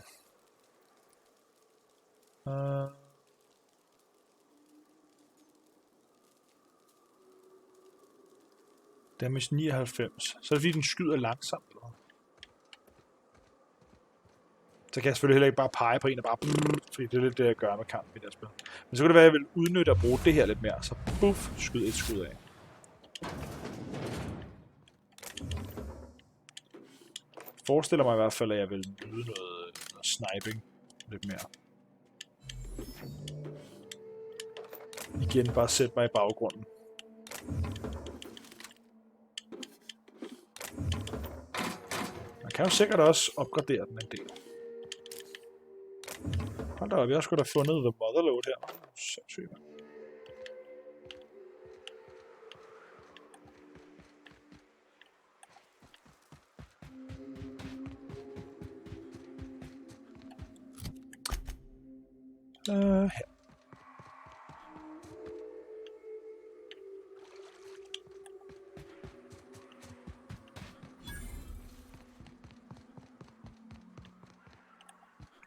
damage 99. Så er det fordi den skyder langsomt, eller hvad? Så kan jeg selvfølgelig heller ikke bare pege på en og bare... fordi det er lidt det, jeg gør med kampen i det her spil. Men så kunne det være, at jeg vil udnytte at bruge det her lidt mere. Så skyd et skud af. Forestiller mig i hvert fald, at jeg vil nyde noget sniping lidt mere. Igen bare sætte mig i baggrunden. Man kan jo sikkert også opgradere den en del. Hold da op, jeg har sgu da fundet The Motherload her. Sindssygt. Her.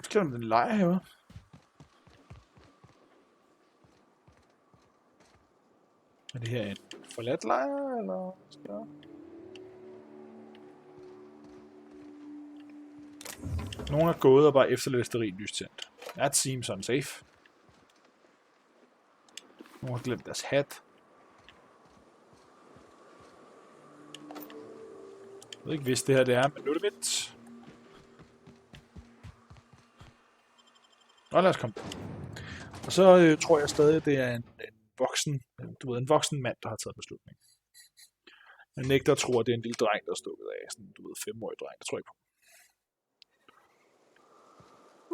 Skal der med den lejr her? Er det her en forladt lejr, eller skal jeg? Nogen er gået og bare efterladt stearinlys tændt. That seems unsafe. Nogen har glemt deres hat. Jeg ved ikke, hvis det her det er, men nu er det mit. Og lad os komme. Og så tror jeg stadig, at det er en voksen mand, der har taget beslutningen. Jeg nægter at tro, at det er en lille dreng, der er stukket af. Sådan, 5-årig dreng, det tror jeg ikke på.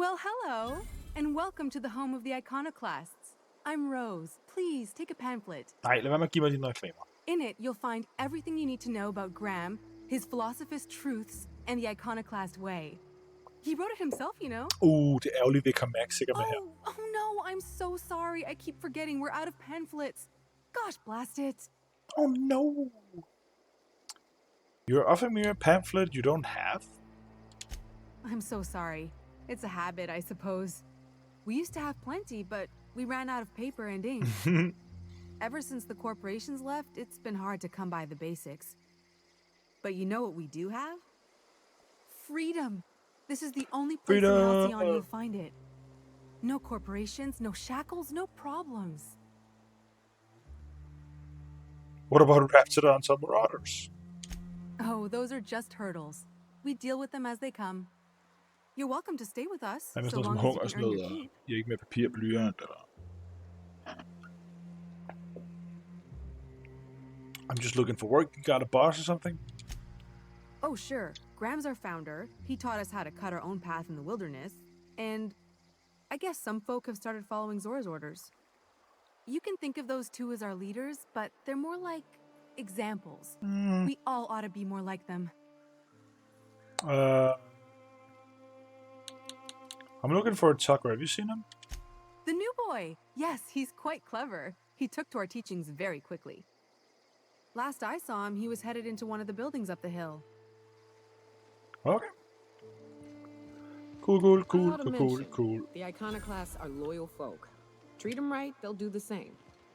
Well, hello, and welcome to the home of the iconoclasts. I'm Rose. Please, take a pamphlet. Nej, lad være med at give mig dine reklamer. In it, you'll find everything you need to know about Graham, his philosopher's truths, and the iconoclast way. He wrote it himself, you know. Det er ærgerligt, vi kan Max sikkert med her. Oh no, I'm so sorry. I keep forgetting we're out of pamphlets. Gosh, blast it. Oh no. You're offering me a pamphlet you don't have? I'm so sorry. It's a habit, I suppose. We used to have plenty, but we ran out of paper and ink. Ever since the corporations left, it's been hard to come by the basics. But you know what we do have? Freedom. This is the only place in Halcyon you'll find it. No corporations, no shackles, no problems. What about Raptidons and Marauders? Oh, those are just hurdles. We deal with them as they come. You're welcome to stay with us, so long as you can earn your keep. I er ikke med papir og blyant, eller? I'm just looking for work. You got a boss or something? Oh, sure. Graham's our founder. He taught us how to cut our own path in the wilderness. And I guess some folk have started following Zora's orders. You can think of those two as our leaders, but they're more like examples. We all ought to be more like them. I'm looking for a Tucker. Have you seen him? The new boy! Yes, he's quite clever. He took to our teachings very quickly. Last I saw him, he was headed into one of the buildings up the hill. Okay. Cool. The iconoclasts are loyal folk. Treat them right, they'll do the same.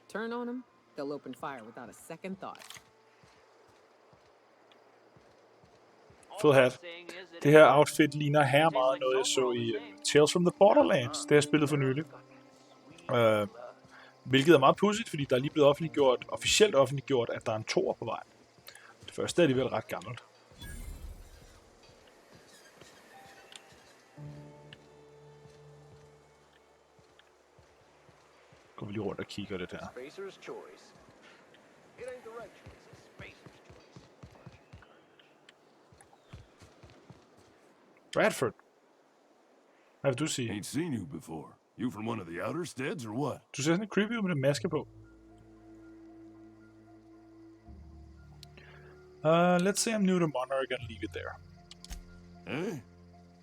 Turn on them, they'll open fire without a second thought. Fed hat. Det her outfit ligner her meget noget, jeg så i Tales from the Borderlands. Det har jeg spillet for nylig. Hvilket er meget pudsigt, fordi der er lige blevet officielt offentliggjort, at der er en toer på vej. Det første er alligevel ret gammelt. Går vi lige rundt og kigger lidt her. Bradford. Hvad vil du sige? Ain't seen you before. You from one of the outer steads or what? Du ser sådan en creepy ud med den maske på. Let's say I'm new to Monarch and leave it there. Eh?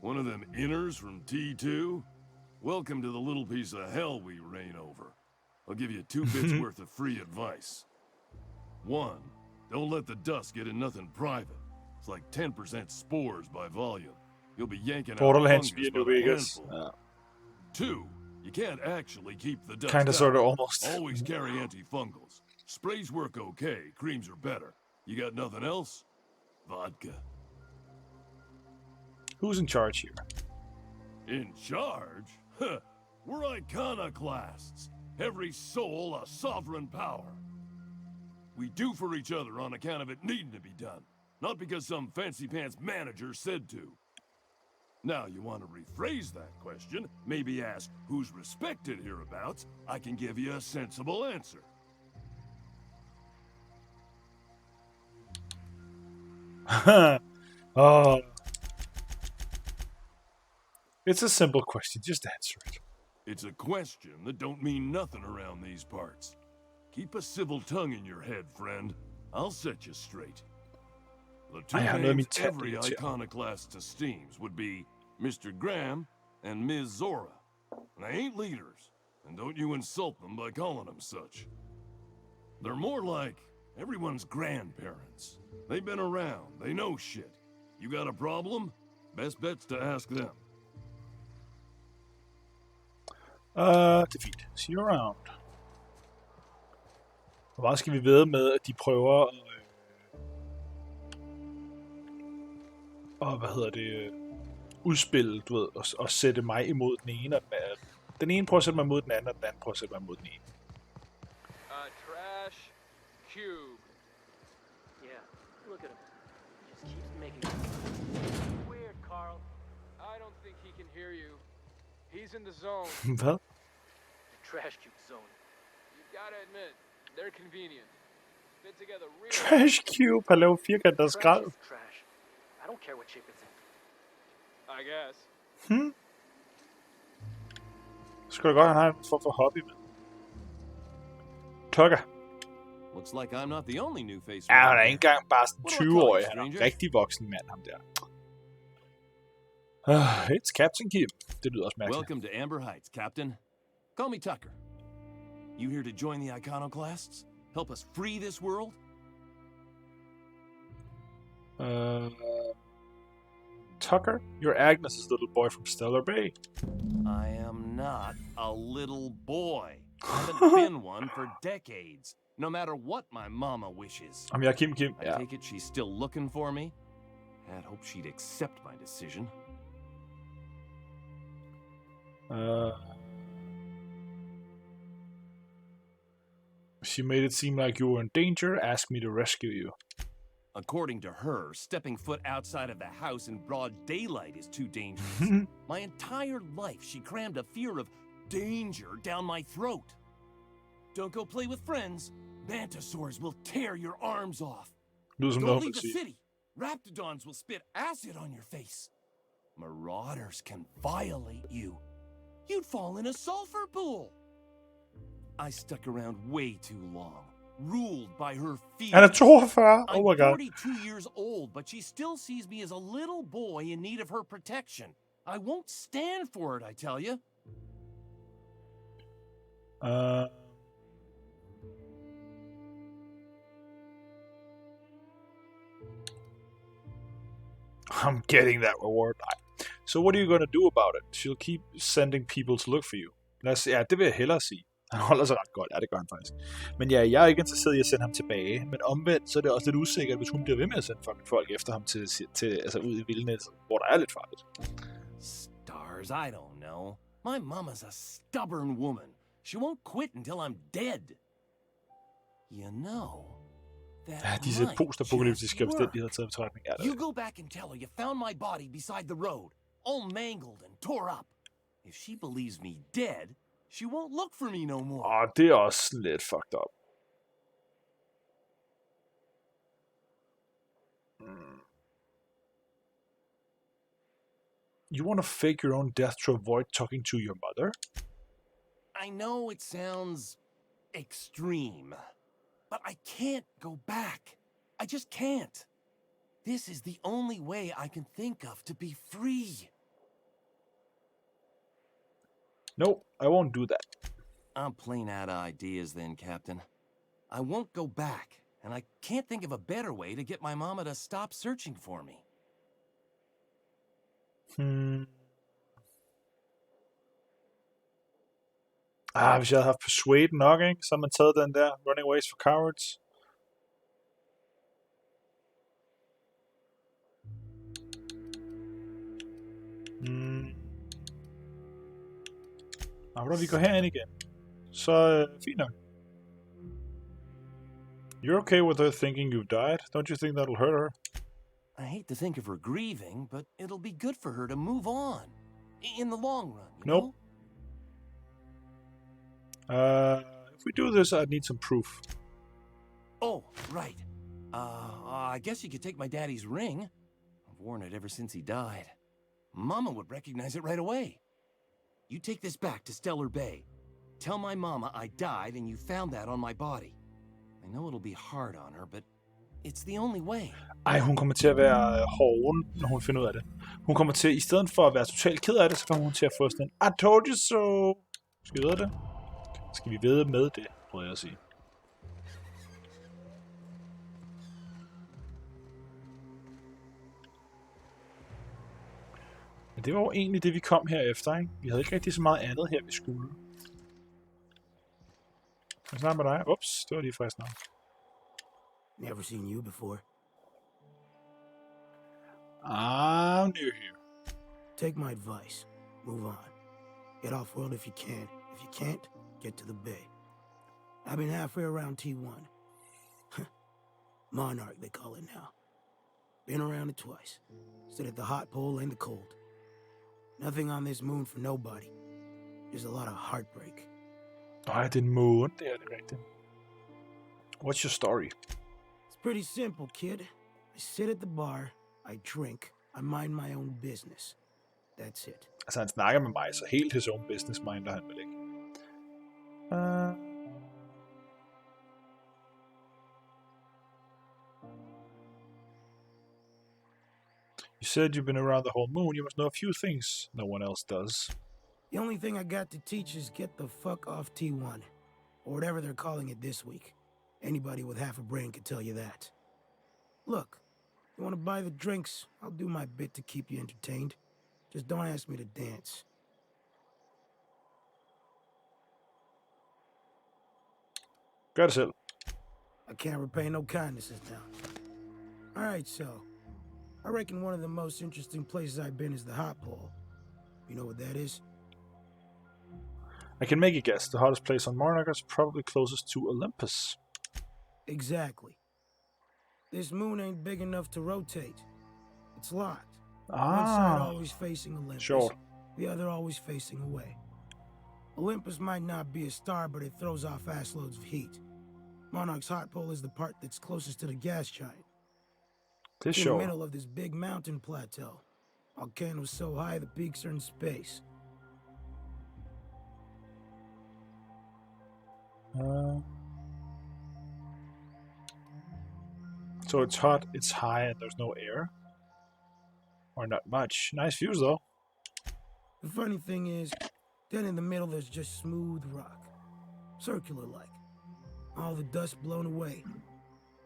One of them inners from T2? Welcome to the little piece of hell we reign over. I'll give you 2 bits worth of free advice. 1, don't let the dust get in nothing private. It's like 10% spores by volume. You'll be yanking out Borderlands fungus via New by the Vegas. handful. 2, you can't actually keep the dust Kinda, out. sorta, almost. Always carry antifungals. Sprays work okay, creams are better. You got nothing else? Vodka. Who's in charge here? In charge? Huh. We're iconoclasts. Every soul a sovereign power. We do for each other on account of it needing to be done, not because some fancy-pants manager said to. Now, you want to rephrase that question, maybe ask who's respected hereabouts, I can give you a sensible answer. Oh. It's a simple question, just answer it. It's a question that don't mean nothing around these parts. Keep a civil tongue in your head, friend. I'll set you straight. The two names every iconoclast esteems would be Mr. Graham and Ms. Zora. And they ain't leaders, and don't you insult them by calling them such. They're more like everyone's grandparents. They've been around, they know shit. You got a problem? Best bet's to ask them. Defeat. See you around. Hvor meget skal vi vide med, at de prøver udspille, du ved, og sætte mig imod den ene, og den ene prøver at sætte mig imod den anden, og den anden prøver at sætte mig imod den ene. Trash cube. Yeah, look at him. He just keeps making weird, Carl. I don't think he can hear you. He's in the zone. Hvad? The trash cube zone. You gotta admit, they're convenient. Fit together real. Trash cube har lavet firkantet skrald. Trash. I don't care what shape it's in. I guess. Så skal du godt, han har en form for hobby med. Tucker. Looks like I'm not the only new face. Ja, han er ikke engang bare sådan 20-årig. Han er en rigtig voksen mand, ham der. It's Captain Kim. Det lyder også mærkeligt. Welcome to Amber Heights, Captain. Call me Tucker. You here to join the iconoclasts? Help us free this world? Tucker? You're Agnes's little boy from Stellar Bay. I am not a little boy. I haven't been one for decades, no matter what my mama wishes. Jeg er Kim. I take it she's still looking for me. I'd hope she'd accept my decision. She made it seem like you were in danger, asked me to rescue you. According to her, stepping foot outside of the house in broad daylight is too dangerous. My entire life, she crammed a fear of danger down my throat. Don't go play with friends. Mantisaurs will tear your arms off. Don't leave the city. Raptidons will spit acid on your face. Marauders can violate you. You'd fall in a sulfur pool. I stuck around way too long, ruled by her fear. Han er 42. Oh my god. I'm 42 years old, but she still sees me as a little boy in need of her protection. I won't stand for it, I tell you. I'm getting that reward. So what are you going to do about it? She'll keep sending people to look for you. Ja, det vil jeg hellere sige. Han holder sig ret godt. Ja, det gør han faktisk. Men ja, jeg er ikke interesseret i at sende ham tilbage. Men omvendt, så er det også lidt usikkert, hvis hun bliver ved med at sende folk efter ham til altså ud i vildnet, hvor der er lidt farligt. Stars, I don't know. My mama's a stubborn woman. She won't quit until I'm dead. You know, ja, disse post-apokalyptiske omstændigheder taget betragtning. Ja, you go back and tell her you found my body beside the road, all mangled and tore up. If she believes me dead, she won't look for me no more. Det er også lidt fucked up. You want to fake your own death to avoid talking to your mother? I know it sounds extreme, but I can't go back. I just can't. This is the only way I can think of to be free. Nope, I won't do that. I'm plain out of ideas then, Captain. I won't go back, and I can't think of a better way to get my mama to stop searching for me. Hvis jeg havde haft Persuade nok, ikke? Så har man taget den der Running Ways for Cowards. Hvordan vi går herind igen. Så fint nok. You're okay with her thinking you've died? Don't you think that'll hurt her? I hate to think of her grieving, but it'll be good for her to move on. In the long run, you know? If we do this, I'd need some proof. Oh, right. I guess you could take my daddy's ring. I've worn it ever since he died. Mama would recognize it right away. You take this back to Stellar Bay. Tell my mama I died and you found that on my body. I know it'll be hard on her, but it's the only way. Ej, hun kommer til at være hoven, når hun finder ud af det. Hun kommer til, i stedet for at være totalt ked af det, så kommer hun til at få sådan en I told you so. Skal vi vide det? Skal vi vide med det, prøver jeg at sige. Men det var jo egentlig det, vi kom her efter, ikke? Vi havde ikke rigtig så meget andet her, vi skulle. Hvad snakker med dig? Ups, det var lige faktisk nok. Never seen you before. I'm new here. Take my advice. Move on. Get off-world if you can. If you can't, get to the bay. I've been halfway around T1. Monarch, they call it now. Been around it twice. Stood at the hot pole and the cold. Nothing on this moon for nobody. There's a lot of heartbreak. Ej, det er en måne, det er det rigtigt. What's your story? It's pretty simple, kid. I sit at the bar, I drink, I mind my own business. That's it. Altså, han snakker med mig, så helt his own business minder han vel ikke. You said you've been around the whole moon. You must know a few things no one else does. The only thing I got to teach is get the fuck off T1. Or whatever they're calling it this week. Anybody with half a brain could tell you that. Look, you want to buy the drinks? I'll do my bit to keep you entertained. Just don't ask me to dance. Gør det selv. I can't repay no kindnesses now. Alright, so. I reckon one of the most interesting places I've been is the hot pole. You know what that is? I can make a guess. The hottest place on Monarch is probably closest to Olympus. Exactly. This moon ain't big enough to rotate. It's locked. One Ah, side always facing Olympus. sure. The other always facing away. Olympus might not be a star, but it throws off assloads of heat. Monarch's hot pole is the part that's closest to the gas giant. Det er In the sjovt. middle of this big mountain plateau. Volcanoes so high the peaks are in space. So it's hot, it's high, and there's no air? Or not much. Nice views, though. The funny thing is, then in the middle there's just smooth rock. Circular-like. All the dust blown away.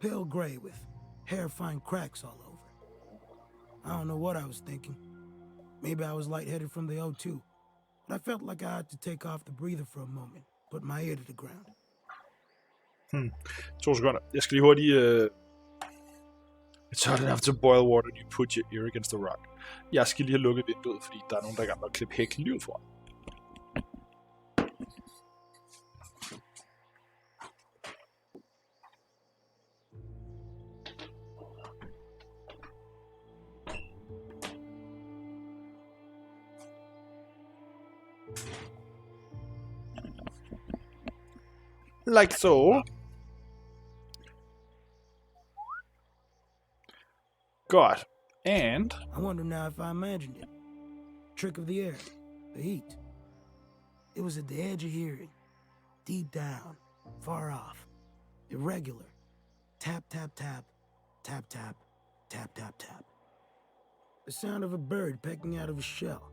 Pale gray with hair-fine cracks all over. I don't know what I was thinking. Maybe I was lightheaded from the O2. But I felt like I had to take off the breather for a moment. Put my ear to the ground. 2 sekunder. Jeg skal lige hurtigt... It's hot enough to boil water and you put your ear against the rock. Jeg skal lige have lukket vinduet, fordi der er nogen, der er i gang med at klippe hækken lige ud foran. Like so. God. And I wonder now if I imagined it. Trick of the air, the heat. It was at the edge of hearing, deep down, far off, irregular. Tap, tap, tap, tap, tap, tap, tap, tap. The sound of a bird pecking out of a shell.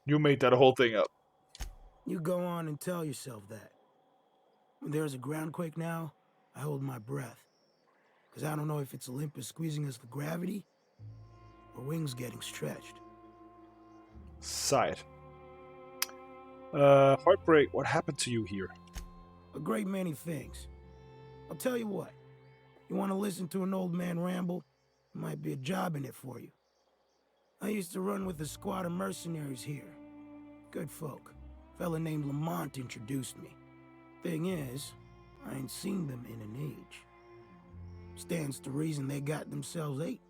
You made that whole thing up. You go on and tell yourself that. When there's a groundquake now, I hold my breath. Because I don't know if it's Olympus squeezing us for gravity, or wings getting stretched. Sejt. Heartbreak, what happened to you here? A great many things. I'll tell you what. You want to listen to an old man ramble? There might be a job in it for you. I used to run with a squad of mercenaries here. Good folk. A fella named Lamont introduced me. Thing is, I ain't seen them in an age. Stands to reason they got themselves ate.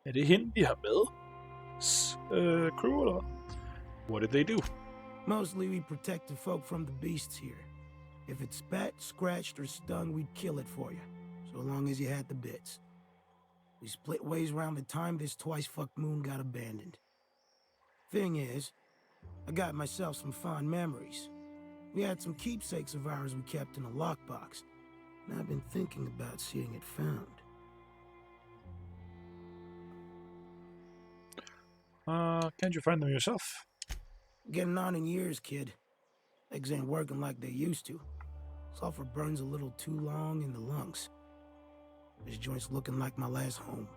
Er det hende, vi har med? Crew, eller hvad? What did they do? Mostly we protected folk from the beasts here. If it spat, scratched, or stung, we'd kill it for you. So long as you had the bits. We split ways around the time this twice-fucked moon got abandoned. Thing is, I got myself some fond memories. We had some keepsakes of ours we kept in a lockbox, and I've been thinking about seeing it found. Can't you find them yourself? Getting on in years, kid. Legs ain't working like they used to. Sulfur burns a little too long in the lungs. This joint's looking like my last home.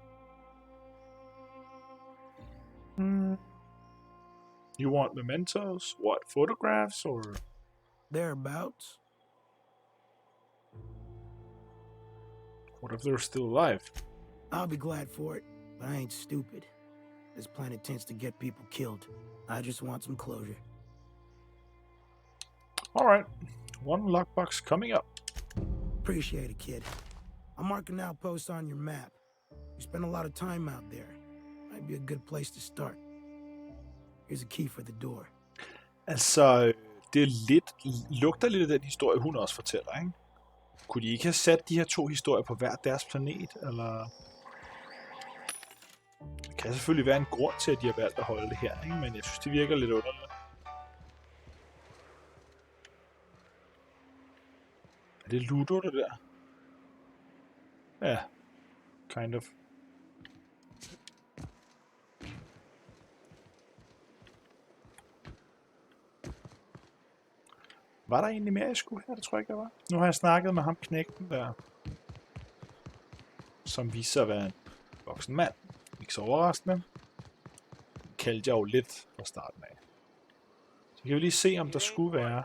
You want mementos? What, photographs or? Thereabouts. What if they're still alive? I'll be glad for it, but I ain't stupid. This planet tends to get people killed. I just want some closure. Alright. One lockbox coming up. Appreciate it, kid. I'm marking outposts on your map. You spend a lot of time out there. Might be a good place to start. Here's a key for the door. Altså, det er lidt, lugter lidt af den historie, hun også fortæller, ikke? Kunne de ikke have sat de her to historier på hver deres planet, eller? Der kan selvfølgelig være en grund til, at de har valgt at holde det her, ikke? Men jeg synes, det virker lidt underligt. Er det Ludo, det der? Ja, kind of. Var der egentlig mere, jeg skulle her? Det tror jeg ikke, der var. Nu har jeg snakket med ham knægten der, som viser sig at være en voksen mand. Ikke så overraskende. Kaldte jeg jo lidt fra starten af. Så kan vi lige se, om der skulle være.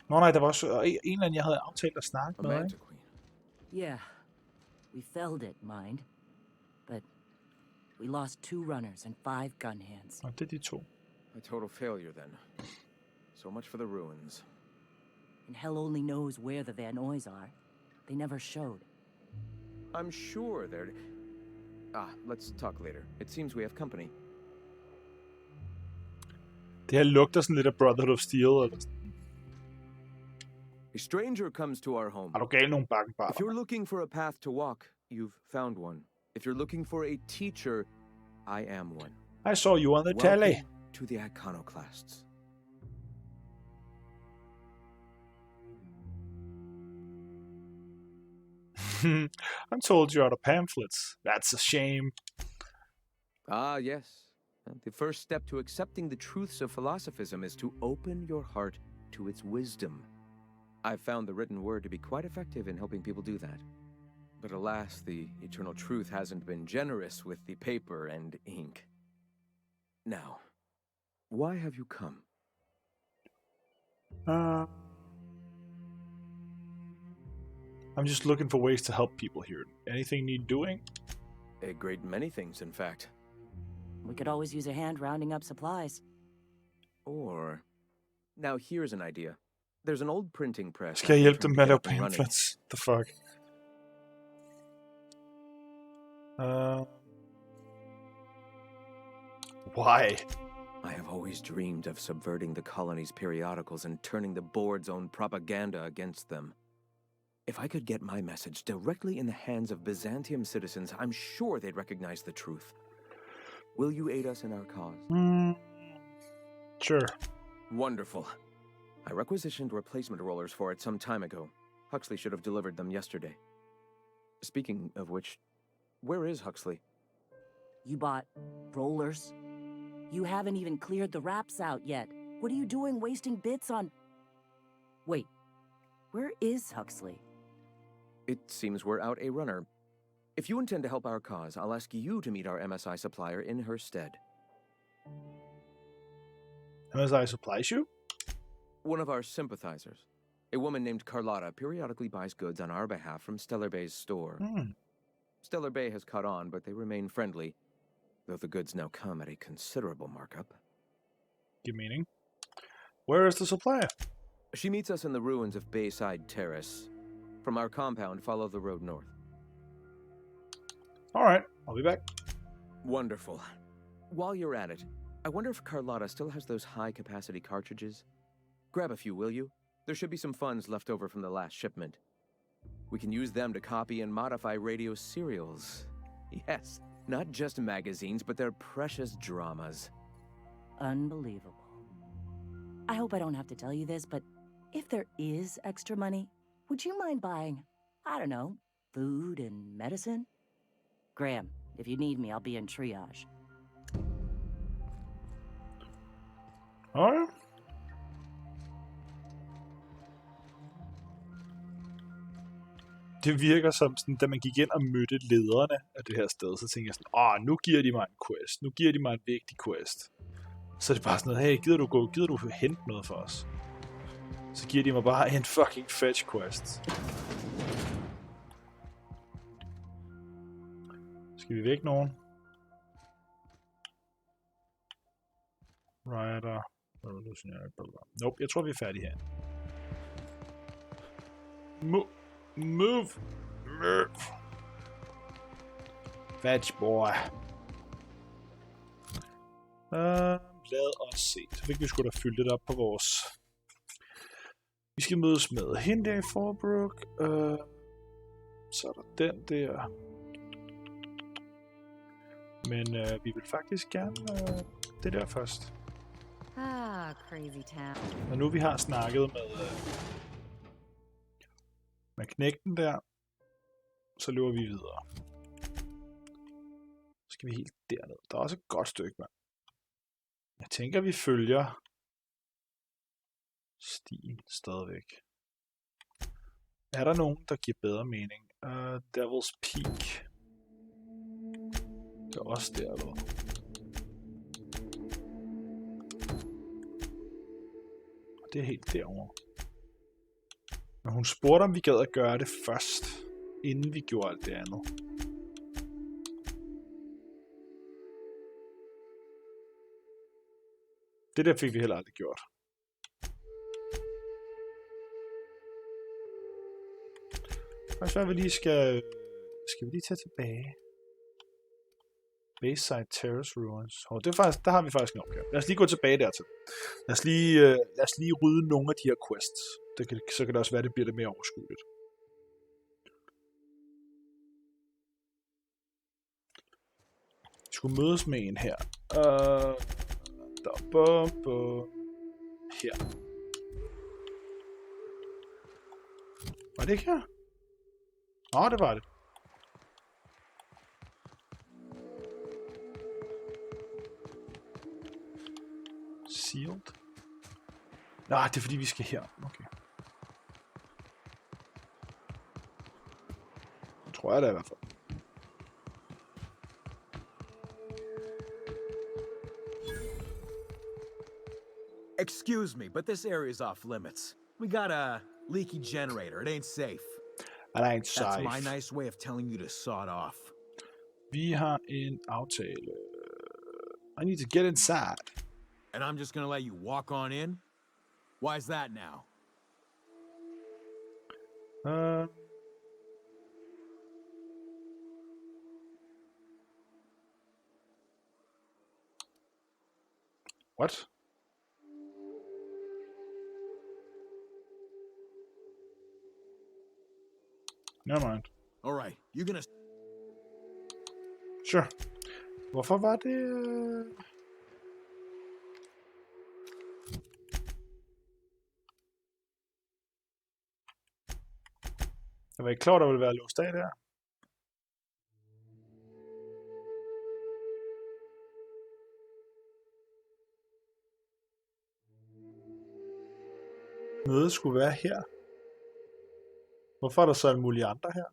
Nå nej, der var også en eller anden, jeg havde aftalt at snakke med. Ikke? Yeah, we felled it, mind. But we lost 2 runners and 5 gun hands. Og det er de 2. A total failure then. So much for the ruins. And hell only knows where the Van Oys are. They never showed. I'm sure they're... let's talk later. It seems we have company. Det her lugter sådan lidt af Brotherhood of Steel eller sådan. A stranger comes to our home. Er du gal nogen bakkenbarter? If you're looking for a path to walk, you've found one. If you're looking for a teacher, I am one. I saw you on the telly. To the iconoclasts. I'm told you're out of pamphlets. That's a shame. Ah, yes. The first step to accepting the truths of philosophism is to open your heart to its wisdom. I've found the written word to be quite effective in helping people do that. But alas, the eternal truth hasn't been generous with the paper and ink. Now, why have you come? I'm just looking for ways to help people here. Anything need doing? A great many things, in fact. We could always use a hand rounding up supplies. Or... Now here's an idea. There's an old printing press. Skal jeg hjælpe dem med at lave pamphlets? The fuck? Why? I have always dreamed of subverting the colony's periodicals and turning the board's own propaganda against them. If I could get my message directly in the hands of Byzantium citizens, I'm sure they'd recognize the truth. Will you aid us in our cause? Sure. Wonderful. I requisitioned replacement rollers for it some time ago. Huxley should have delivered them yesterday. Speaking of which, where is Huxley? You bought rollers? You haven't even cleared the wraps out yet. What are you doing wasting bits on... Wait, where is Huxley? It seems we're out a runner. If you intend to help our cause, I'll ask you to meet our MSI supplier in her stead. MSI supplies you? One of our sympathizers. A woman named Carlotta periodically buys goods on our behalf from Stellar Bay's store. Stellar Bay has caught on, but they remain friendly, though the goods now come at a considerable markup. You meaning? Where is the supplier? She meets us in the ruins of Bayside Terrace. From our compound, follow the road north. Alright, I'll be back. Wonderful. While you're at it, I wonder if Carlotta still has those high-capacity cartridges? Grab a few, will you? There should be some funds left over from the last shipment. We can use them to copy and modify radio serials. Yes, not just magazines, but their precious dramas. Unbelievable. I hope I don't have to tell you this, but if there is extra money, would you mind buying, I don't know, food and medicine? Graham, if you need me, I'll be in triage. Alright. Det virker som sådan, da man gik ind og mødte lederne af det her sted, så tænkte jeg sådan, nu giver de mig en quest, nu giver de mig en vigtig quest. Så er det bare sådan noget, hey, gider du hente noget for os? Så giver de mig bare en fucking fetch quest. Skal vi væk nogen? Rider, revolutionary, blablabla. Nope, jeg tror vi er færdige her. Move! Fetch boy. Lad os se. Så fik vi sgu da fyldt det op på vores... Vi skal mødes med hende der i Forbrook. Så er der den der. Men vi vil faktisk gerne det der først. Crazy town. Og nu vi har snakket med knægten der, så løber vi videre. Så skal vi helt derned. Der er også et godt stykke, mand. Jeg tænker, vi følger stien stadigvæk. Er der nogen, der giver bedre mening? Devil's Peak. Det er også der, eller hvad? Det er helt derovre. Men hun spurgte, om vi gad at gøre det først, inden vi gjorde alt det andet. Det der fik vi heller aldrig gjort. Først hvad vi lige skal vi lige tage tilbage. Bayside Terrace Ruins. Det er faktisk, der har vi faktisk en opgave. Lad os lige gå tilbage dertil. Lad os lige rydde nogle af de her quests. Så kan det også være, det bliver lidt mere overskueligt. Vi skulle mødes med en her. Her. Var det ikke her? Det var det. Sealed? Nej, det er fordi vi skal her. Okay. Det tror jeg da i hvert fald. Excuse me, but this area is off limits. We got a leaky generator. It ain't safe. It ain't safe. That's my nice way of telling you to sod off. Vi har en aftale. I need to get inside. And I'm just gonna let you walk on in? Why's that now? What? Never mind. All right, you're gonna... Sure. Hvorfor var det... Jeg var ikke klar, der ville være låst af der. Mødet skulle være her. Hvorfor er der så alle mulige andre her?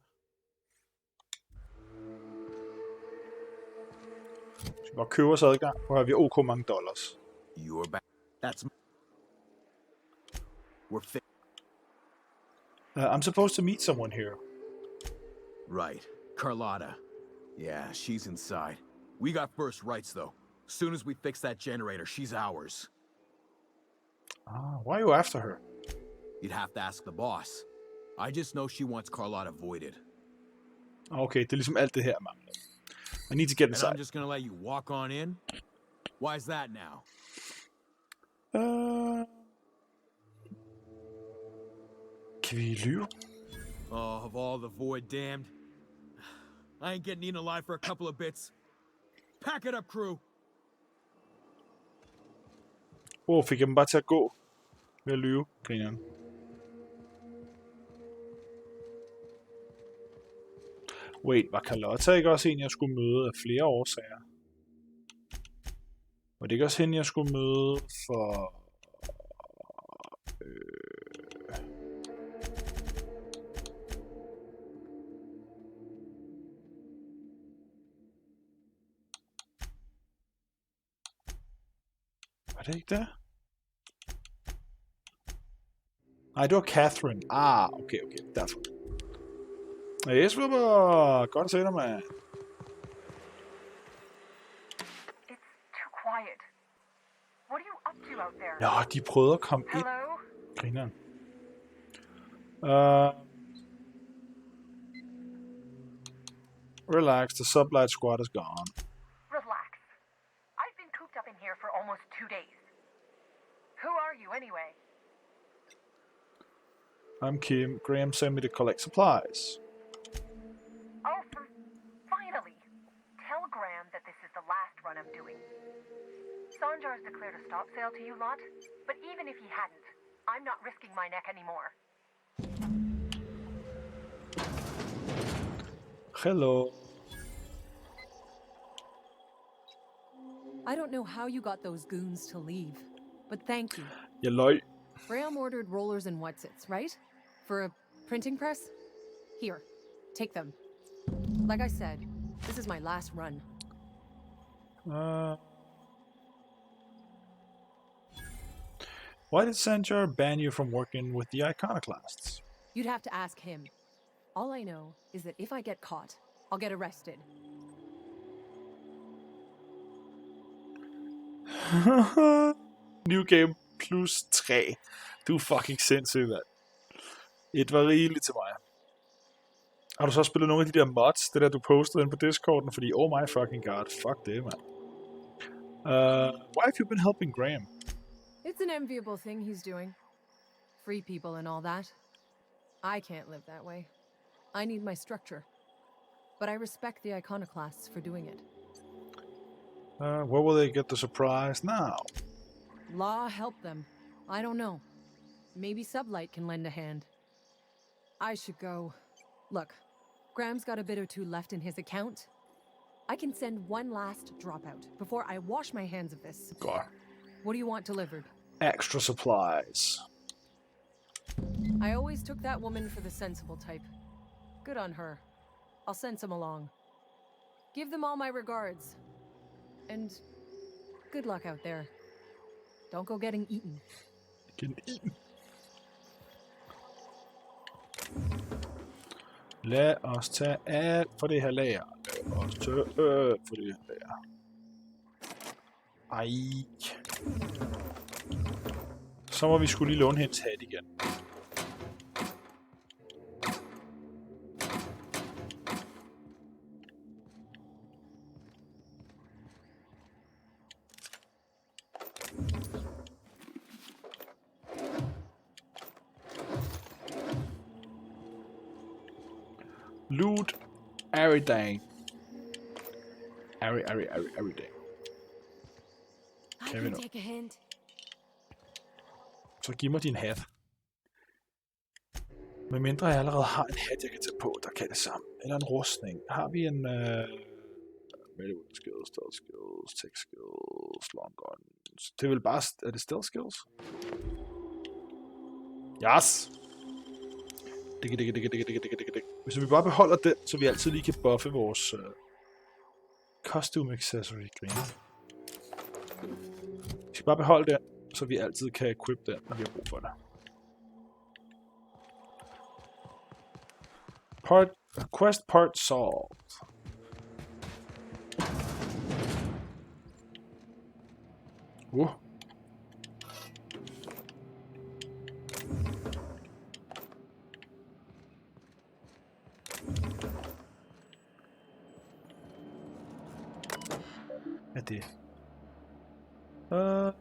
Vi skal bare købe os adgang, hvor har vi ok mange dollars. You're back. That's... We're I'm supposed to meet someone here. Right. Carlotta. Yeah, she's inside. We got first rights, though. Soon as we fix that generator, she's ours. Why are you after her? You'd have to ask the boss. I just know she wants Carlotta voided. Okay, det er ligesom alt det her, man. I need to get inside. And I'm just gonna let you walk on in? Why's that now? Kan vi lyve? Oh, of all the void damned. I ain't getting eaten alive for a couple of bits. Pack it up, crew! Fik jeg dem bare til at gå ved at lyve, grineren. Wait, var Carlotta ikke også en, jeg skulle møde af flere årsager? Var det ikke også hende, jeg skulle møde for... Var det ikke det? Nej, det var Catherine. Okay, derfor. Yes, Flubber! Godt at se dig, mand. It's too quiet. What are you up to out there? Nå, de prøvede at komme ind. Hello? Grineren. Relax, the sublight squad is gone. Relax. I've been cooped up in here for almost 2 days. Who are you, anyway? I'm Kim. Graham sent me to collect supplies. Oh, finally! Tell Graham that this is the last run I'm doing. Sanjar's declared a stop sale to you lot, but even if he hadn't, I'm not risking my neck anymore. Hello. I don't know how you got those goons to leave, but thank you. Jeg løj. Graham ordered rollers and whatsits, right? For a printing press? Here, take them. Like I said, this is my last run. Why did Sanjar ban you from working with the iconoclasts? You'd have to ask him. All I know is that if I get caught, I'll get arrested. New game plus 3. Du er fucking sindssyg, mand. Et var rigeligt til mig. Har du så spillet nogle af de der mods, det der du postede ind på Discorden? Fordi, oh my fucking god, fuck det, mand. Why have you been helping Graham? It's an enviable thing he's doing. Free people and all that. I can't live that way. I need my structure. But I respect the iconoclasts for doing it. Where will they get the surprise now? Law help them. I don't know. Maybe Sublight can lend a hand. I should go. Look, Graham's got a bit or two left in his account. I can send one last dropout before I wash my hands of this. God. What do you want delivered? Extra supplies. I always took that woman for the sensible type. Good on her. I'll send some along. Give them all my regards. And good luck out there. Don't go getting eaten. Getting eaten. Lad os tage alt for det her lager. Lad os tage alt for det her lager. Ej. Så må vi skulle lige låne hendes hat igen. Loot everything. Everything. I Kan vi can nå. take a hint. Så giv mig din hat. Med mindre jeg allerede har en hat, jeg kan tage på, der kan det samme. Eller en rustning. Har vi en... Medical skills, stealth skills, tech skills, long guns. Det er vel bare... Er det stealth skills? Yes! Hvis vi bare beholder den, så vi altid lige kan buffe vores costume accessory griner. Vi skal bare beholde den, så vi altid kan equip den, når vi har brug for det. Quest part solved. Hvad er det?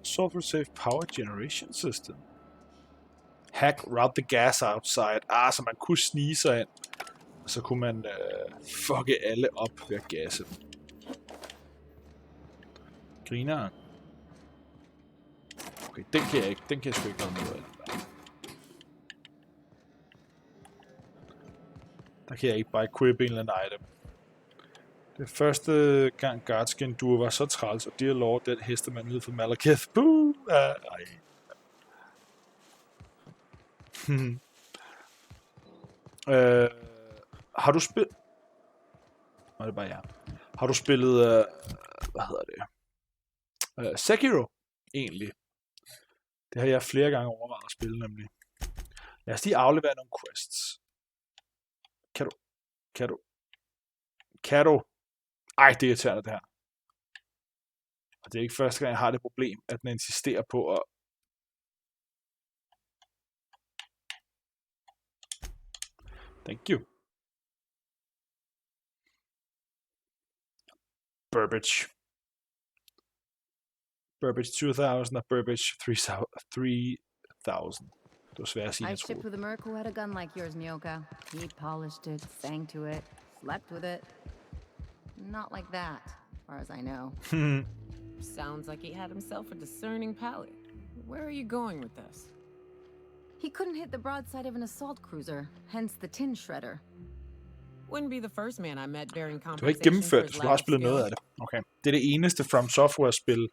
Software safe power generation system. Hack, route the gas outside. Så man kunne snige sig ind. Og så kunne man fucke alle op ved at gasse dem. Griner. Okay, den kan jeg sgu ikke gøre noget af. Der kan jeg ikke bare equip en eller anden item. Det første gang Guardskin Duo var så træls, og dear lord, den hestemand hed for Malakith. Boo! Ej. Har du spillet... Nå, det er bare jeg. Har du spillet... hvad hedder det? Sekiro, egentlig. Det har jeg flere gange overvejet at spille, nemlig. Lad os lige aflevere nogle quests. Kan du? Ej, det er irriterende, det her. Og det er ikke første gang, jeg har det problem, at den insisterer på at... Thank you. Burbage 2000 og Burbage 3000. Det var svært at sige, I jeg shipped troede. with a merc who had a gun like yours, Nyoka. He polished it, sang to it, slept with it. Not like that, as far as I know. Sounds like he had himself a discerning palate. Where are you going with this? He couldn't hit the broadside of an assault cruiser, hence the tin shredder. Wouldn't be the first man I met bearing Du har ikke compensation for gennemført, his så du har lack of spillet noget skill. af det. Okay. Det er det eneste From Software-spil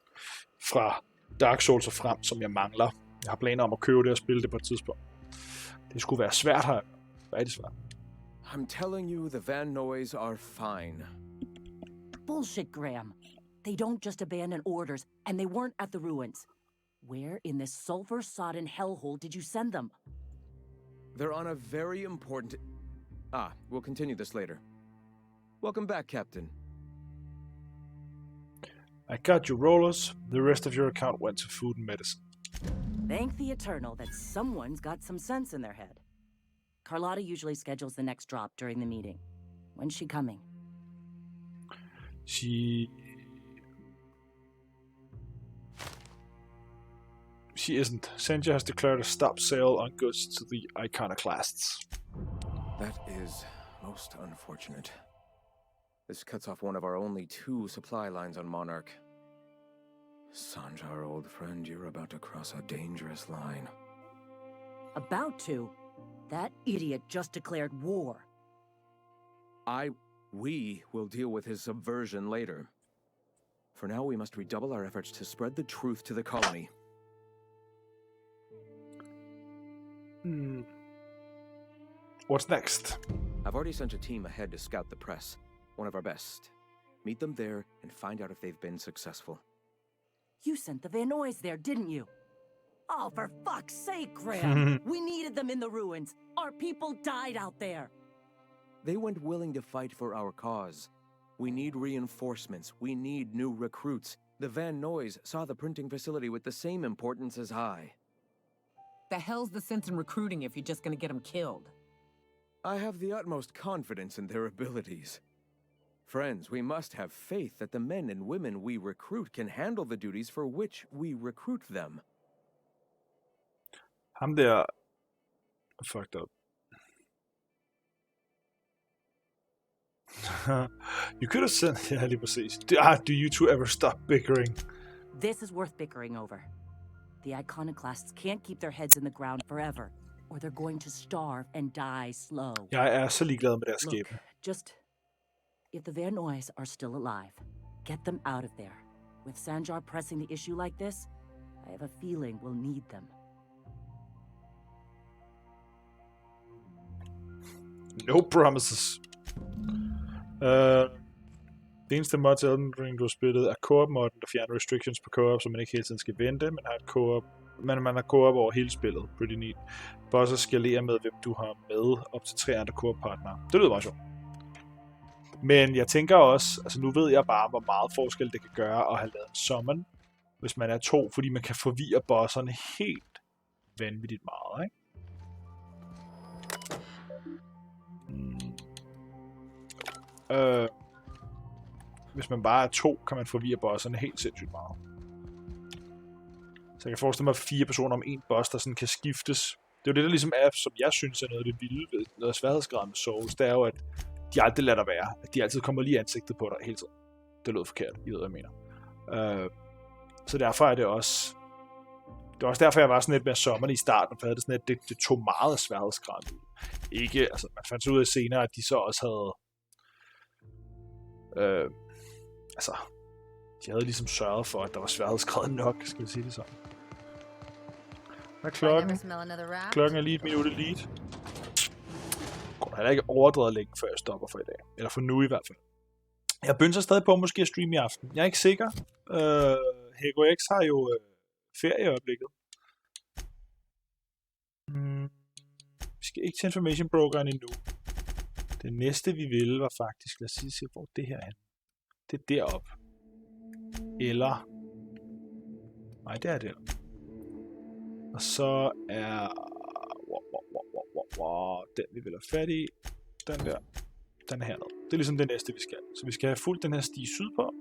fra Dark Souls og frem, som jeg mangler. Jeg har planer om at købe det og spille det på et tidspunkt. Det skulle være svært her. Hvad er det svært? I'm telling you, the Van Noys are fine. Bullshit, Graham. They don't just abandon orders, and they weren't at the ruins. Where in this sulfur-sodden hellhole did you send them? They're on a very important... we'll continue this later. Welcome back, Captain. I got your rollers. The rest of your account went to food and medicine. Thank the Eternal that someone's got some sense in their head. Carlotta usually schedules the next drop during the meeting. When's she coming? She isn't. Senja has declared a stop sale on goods to the iconoclasts. That is most unfortunate. This cuts off one of our only 2 supply lines on Monarch. Sanjar, old friend, you're about to cross a dangerous line. About to? That idiot just declared war. We will deal with his subversion later. For now, we must redouble our efforts to spread the truth to the colony. What's next? I've already sent a team ahead to scout the press. One of our best. Meet them there and find out if they've been successful. You sent the Van Noys there, didn't you? Oh, for fuck's sake, Graham! We needed them in the ruins. Our people died out there. They went willing to fight for our cause. We need reinforcements. We need new recruits. The Van Noys saw the printing facility with the same importance as I. The hell's the sense in recruiting if you're just gonna get them killed? I have the utmost confidence in their abilities. Friends, we must have faith that the men and women we recruit can handle the duties for which we recruit them. Ham der fucked up. You could have sent... Ja, lige præcis. Do you two ever stop bickering? This is worth bickering over. The iconoclasts can't keep their heads in the ground forever, or they're going to starve and die slow. Jeg er så ligeglad med deres skæbne. Just... If the Vernois are still alive, get them out of there. With Sanjar pressing the issue like this, I have a feeling we'll need them. No promises. Det eneste mod til Elden Ring, du har spillet, er co-op-modden, der fjerner restrictions på co-op, så man ikke hele tiden skal vente, men har et co-op. Man har co-op over hele spillet. Pretty neat. Bosser skalerer med, hvem du har med, op til 3 andre co-op-partnere. Det lyder meget sjovt. Men jeg tænker også, altså nu ved jeg bare, hvor meget forskel det kan gøre at have lavet en summon, hvis man er 2, fordi man kan forvirre bosserne helt vanvittigt meget, ikke? Hvis man bare er 2, kan man forvirre bosserne helt sindssygt meget. Så jeg kan forestille mig 4 personer om en boss, der sådan kan skiftes. Det er jo det, der ligesom er, som jeg synes er noget af det vilde ved noget sværhedsgraden med Souls, det er jo, at de aldrig lader dig være. At de altid kommer lige ansigtet på dig hele tiden. Det lød forkert, I ved, hvad jeg mener. Så derfor er det også... Det er også derfor, jeg var sådan lidt mere sommerne i starten, for jeg havde det sådan, at det tog meget af sværhedsgraden ud. Ikke, altså man fandt ud af senere, at de så også havde... altså, de havde ligesom sørget for, at der var sværhedsgraden nok, skal vi sige det sådan. Hvad er klokken? Klokken er lige et minut lead. Jeg har ikke overdrevet længe, før jeg stopper for i dag. Eller for nu i hvert fald. Jeg begynder stadig på måske at streame i aften. Jeg er ikke sikker. HGX har jo ferie i øjeblikket. Vi skal ikke til Information Brokeren endnu. Det næste vi ville var faktisk, lad os sige, hvor det her er. Det er deroppe. Eller... Nej, det er der. Og så er... Den vi vil have fat i. Den der. Den er hernede. Det er ligesom det næste vi skal. Så vi skal have fuldt den her sti sydpå.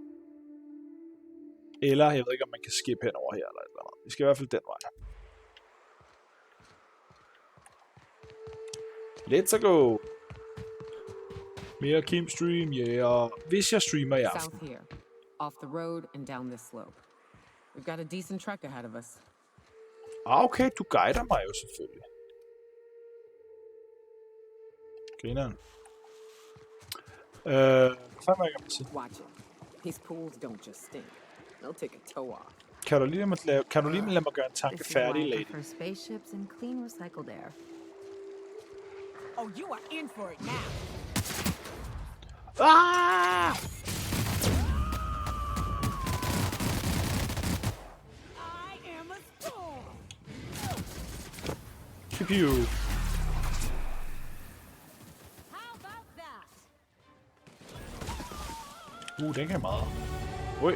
Eller jeg ved ikke om man kan skip hen over her eller et eller andet. Vi skal i hvert fald den vej. Let's go. Mere Kim stream, yeah. Hvis jeg streamer i aften. South here, off the road and down this slope. We've got a decent trek ahead of us. Okay, du guider mig jo selvfølgelig. Grineren. Watch it. These pools don't just stink. They'll take a toe off. Kan du lige lade mig gøre en tanke færdig, lady? For spaceships and clean recycled air. Oh, you are in for it now. Ah! I am a storm. Keep you. Den kan meget. Ui.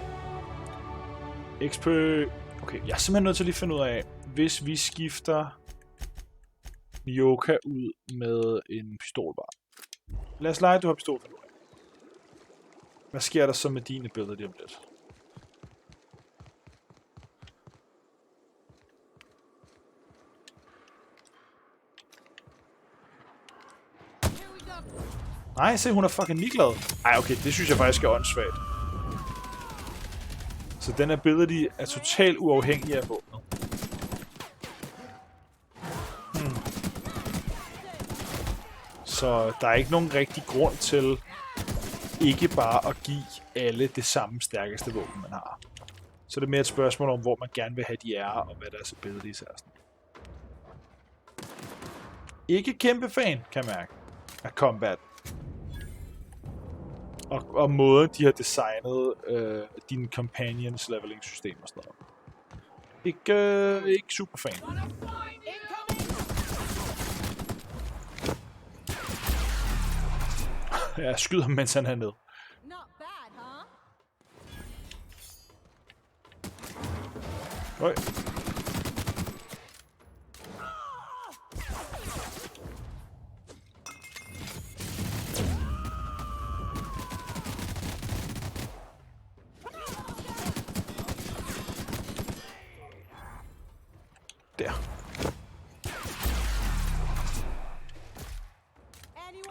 XP. Okay, jeg er simpelthen nødt til at lige finde ud af, hvis vi skifter Nyoka ud med en pistolbar. Lad os lege, at du har pistol. Hvad sker der så med dine billeder lige om lidt? Nej, se, hun er fucking ligeglad. Ej, okay, det synes jeg faktisk er åndssvagt. Så den ability er totalt uafhængig af våbnet. Så der er ikke nogen rigtig grund til ikke bare at give alle det samme stærkeste våben, man har. Så det er mere et spørgsmål om, hvor man gerne vil have de er, og hvad deres abilities er. Sådan. Ikke kæmpe fan, kan jeg mærke, af combat. Og måden, de har designet dine companions leveling system og sådan noget. Ikke super fan. Jeg skyder ham, mens han er nede. Øj. Der.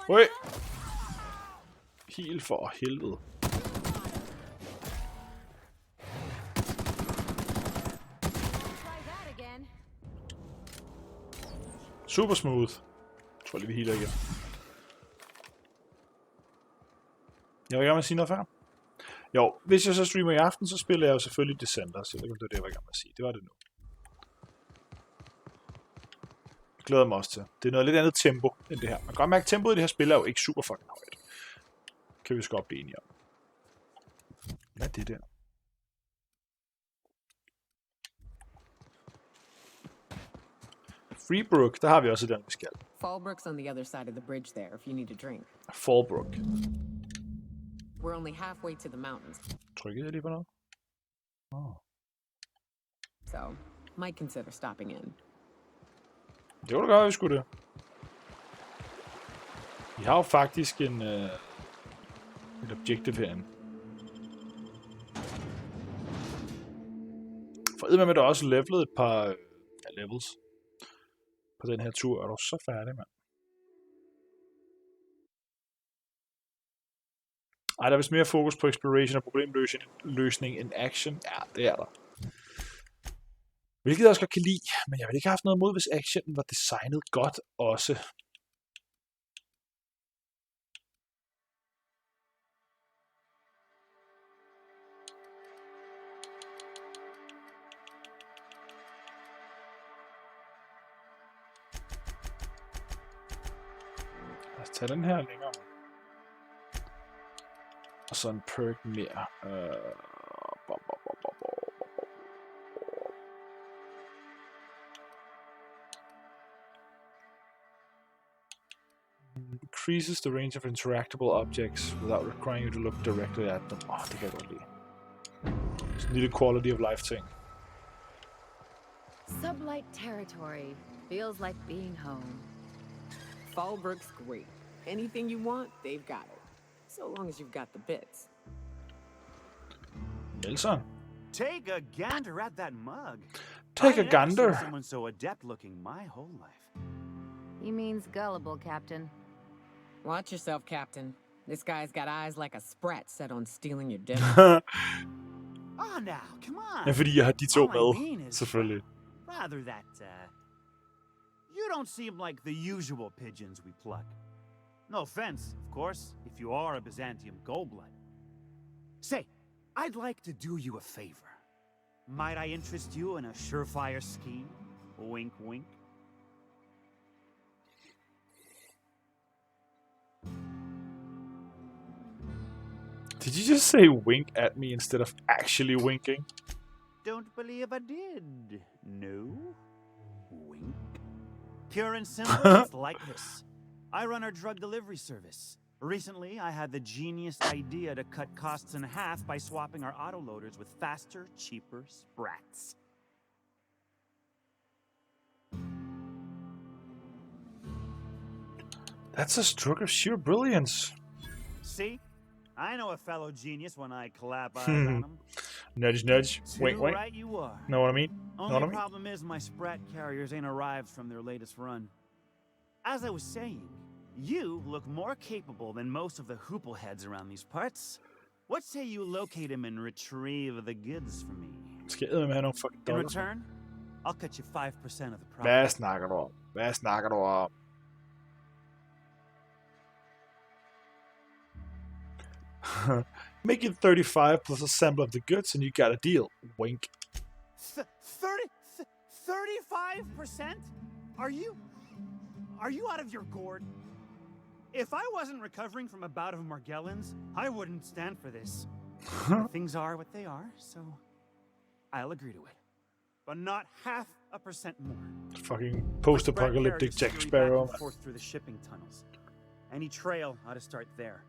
Øj. Heal for helvede. Super smooth. Jeg tror lige, vi healer igen. Jeg vil gerne med at sige noget før. Jo, hvis jeg så streamer i aften, så spiller jeg jo selvfølgelig Descenders. Jeg ved ikke, om det var det, jeg var gerne med at sige. Det var det nu. Jeg glæder mig også til. Det er noget lidt andet tempo end det her. Man kan godt mærke, at tempoet i det her spil er jo ikke super fucking højt. Kan vi sgu godt blive enige om. Hvad er det der? Freebrook, der har vi også den, vi skal. Fallbrook's on the other side of the bridge there, if you need a drink. Fallbrook. We're only halfway to the mountains. Trykkede jeg lige på noget? Oh. So, might consider stopping in. Det var da godt, vi skulle det. Vi har jo faktisk et objective herinde. For med der også levelet et par levels på den her tur. Er du så færdig, mand? Ej, der er vist mere fokus på exploration og problemløsning end action. Ja, det er der. Hvilket jeg også godt kan lide, men jeg ville ikke have haft noget imod, hvis actionen var designet godt også. Lad os tage den her længere. Og så en perk mere. Increases the range of interactable objects without requiring you to look directly at them. Åh, det kan jeg godt lide. Sådan en lille quality of life ting. Sublight territory. Feels like being home. Fallbrook's great. Anything you want, they've got it. So long as you've got the bits. Nelson. Take a gander at that mug. Take a gander. Someone so adept looking my whole life. He means gullible, Captain. Watch yourself, Captain. This guy's got eyes like a sprat set on stealing your dinner. Ah, now, come on. Ja, fordi jeg har de to med, selvfølgelig. Rather that, you don't seem like the usual pigeons we pluck. No offense, of course, if you are a Byzantium goldblood. Say, I'd like to do you a favor. Might I interest you in a surefire scheme? Wink, wink. Did you just say wink at me instead of actually winking? Don't believe I did. No? Wink. Pure and simple, it's like this. I run our drug delivery service. Recently, I had the genius idea to cut costs in half by swapping our autoloaders with faster, cheaper sprats. That's a stroke of sheer brilliance. See? I know a fellow genius when I clap eyes on him. Nudge, nudge. Wink, wink. Right you are. Know what I mean? Only problem is my sprat carriers ain't arrived from their latest run. As I was saying, you look more capable than most of the hoople heads around these parts. What say you locate him and retrieve the goods for me? In return, I'll cut you 5% of the profit. Hvad snakker du om? Hvad snakker du om? Make it 35 plus a sample of the goods and you got a deal. Wink. 35%? Are you out of your gourd? If I wasn't recovering from a bout of Margellans, I wouldn't stand for this. Things are what they are, so I'll agree to it. But not 0.5% more. Fucking post-apocalyptic Jack Sparrow. Forth through the shipping tunnels. Any trail ought to start there.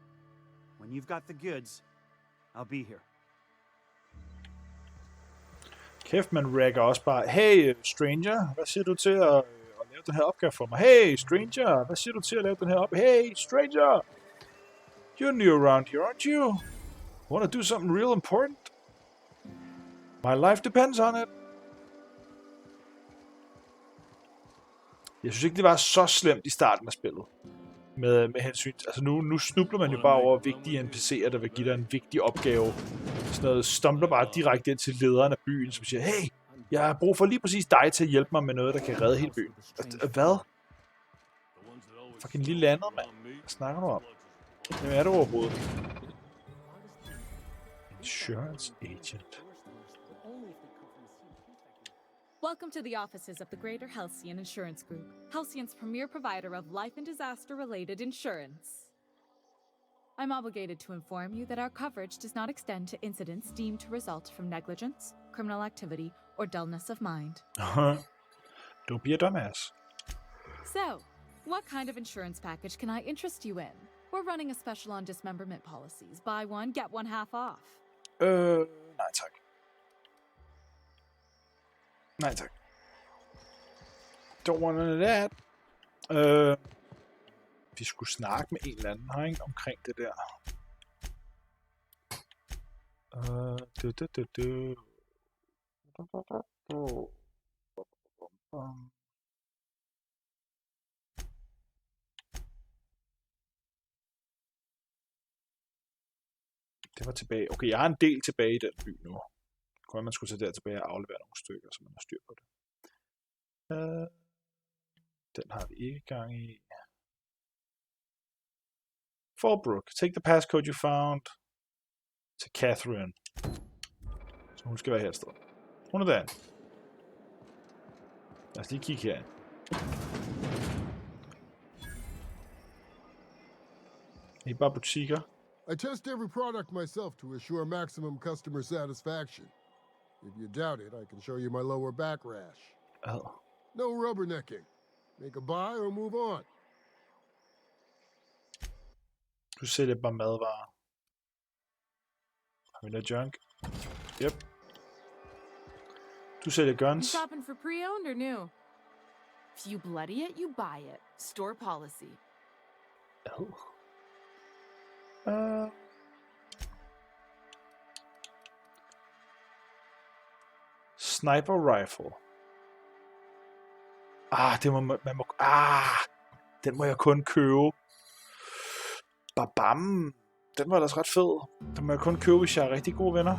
When you've got the goods, I'll be here. Kæft, man rækker også bare. Hey, stranger, hvad siger du til at lave den her opgave for mig? Hey, stranger, hvad siger du til at lave den her opgave? Hey, stranger, you're new around here, aren't you? Want to do something real important? My life depends on it. Jeg synes ikke, det var så slemt i starten af spillet. med hensyn. Altså nu snubler man jo bare over vigtige NPC'er, der vil give dig en vigtig opgave. Sådan noget stumbler bare direkte ind til lederen af byen, som siger, hey, jeg har brug for lige præcis dig til at hjælpe mig med noget, der kan redde hele byen. Hvad? Fucking lille andet, mand. Hvad snakker du om? Hvem er du overhovedet? Insurance agent. Welcome to the offices of the Greater Halcyon Insurance Group, Halcyon's premier provider of life and disaster-related insurance. I'm obligated to inform you that our coverage does not extend to incidents deemed to result from negligence, criminal activity, or dullness of mind. Don't be a dumbass. So, what kind of insurance package can I interest you in? We're running a special on dismemberment policies. Buy one, get one half off. Nej tak. Nej tak. Don't want none of that. Vi skulle snakke med en eller anden her, ikke? Omkring det der. Det var tilbage. Okay, jeg har en del tilbage i den by nu. Kunne man skulle tage der tilbage og aflevere nogle stykker, så man har styr på det. Den har vi ikke gang i. Fallbrook. Take the passcode you found til Catherine. Så hun skal være her et sted. Hun er derinde. Lad os lige kigge herind. Det er bare butikker. I test every product myself to assure maximum customer satisfaction. If you doubt it, I can show you my lower back rash. Oh. No rubbernecking. Make a buy or move on. Du sælger bare madvarer. Har vi noget junk? Yep. Du sælger guns. You shopping for pre-owned or new? If you bloody it, you buy it. Store policy. Oh. Sniper rifle. Det må man må. Den må jeg kun købe. Babam. Den var ellers ret fed. Den må jeg kun købe, hvis jeg er rigtig gode venner.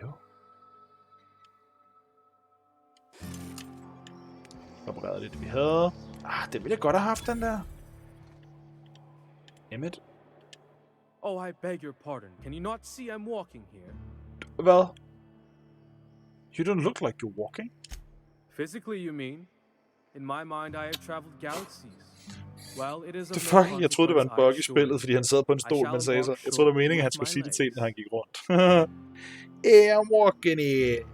Jo. Reparerede det, vi havde. Den ville jeg godt have haft, den der. Emmett. Oh, I beg your pardon. Can you not see I'm walking here? Hvad? You don't look like you're walking. Physically, you mean? In my mind, I have traveled galaxies. Well, it is a the fuck? Jeg troede, det var en bug i spillet, fordi han sad på en stol, men sagde så. Jeg troede, det var meningen, at han skulle sige det til, når han gik rundt. Yeah, I'm walking it.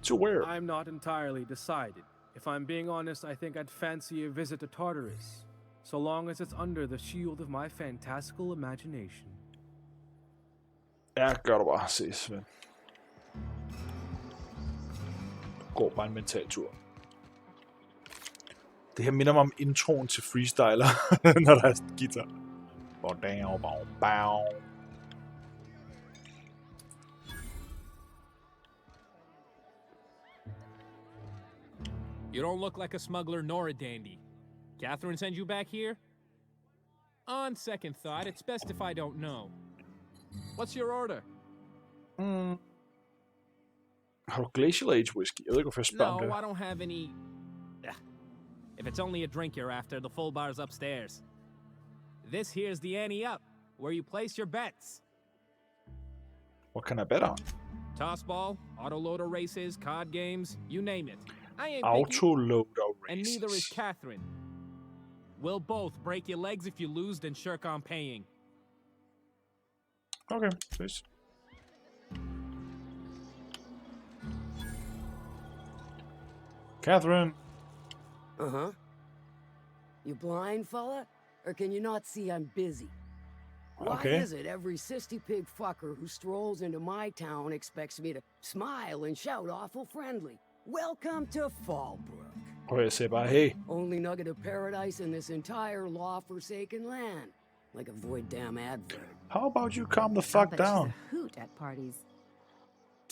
To where? I'm not entirely decided. If I'm being honest, I think I'd fancy a visit to Tartarus. So long as it's under the shield of my fantastical imagination. Ja, gør du bare. Ses, ven. Går bare en mental tur. Det her minder mig om introen til Freestyler, når der er guitar. You don't look like a smuggler nor a dandy. Catherine send you back here? On second thought, it's best if I don't know. What's your order? Har du Glacial Age whisky? Jeg ved ikke, hvorfor jeg spørger om det. No, I don't have any... If it's only a drink you're after, the full bar's upstairs. This here's the ante up, where you place your bets. What can I bet on? Tossball, autoloader races, card games, you name it. I ain't Autoloader races. And neither is Catherine. We'll both break your legs if you lose, then shirk on paying. Okay, please. Catherine. Uh-huh. You blind, fella? Or can you not see I'm busy? Why is it every sissy pig fucker who strolls into my town expects me to smile and shout awful friendly? Welcome to Fallbrook. Og jeg siger bare, hey. Only nugget of paradise in this entire law-forsaken land. Like a void damn advert. How about you calm the fuck down? Hoot at parties.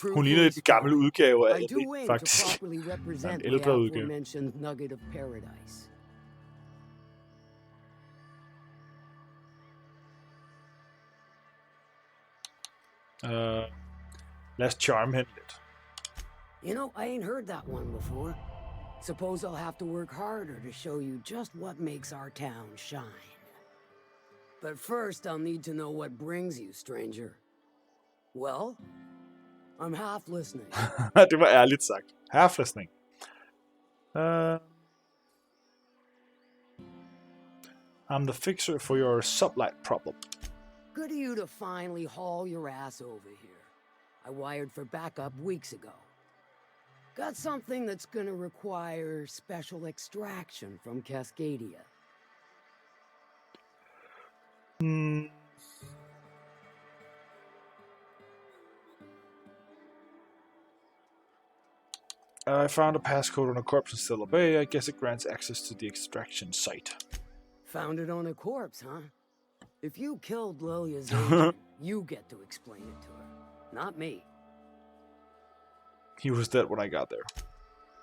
Hun ligner lidt en gammel udgave af I do Ellie, aim faktisk. to properly represent En my ældre udgave. aforementioned nugget of paradise. Lad os charme hende lidt. You know, I ain't heard that one before. Suppose I'll have to work harder to show you just what makes our town shine. But first, I'll need to know what brings you, stranger. Well, I'm half listening. Det var ærligt sagt. Half listening. I'm the fixer for your sublight problem. Good of you to finally haul your ass over here. I wired for backup weeks ago. Got something that's gonna require special extraction from Cascadia. I found a passcode on a corpse in Stellar Bay. I guess it grants access to the extraction site. Found it on a corpse, huh? If you killed Lilia's agent, you get to explain it to her, not me. He was dead when I got there.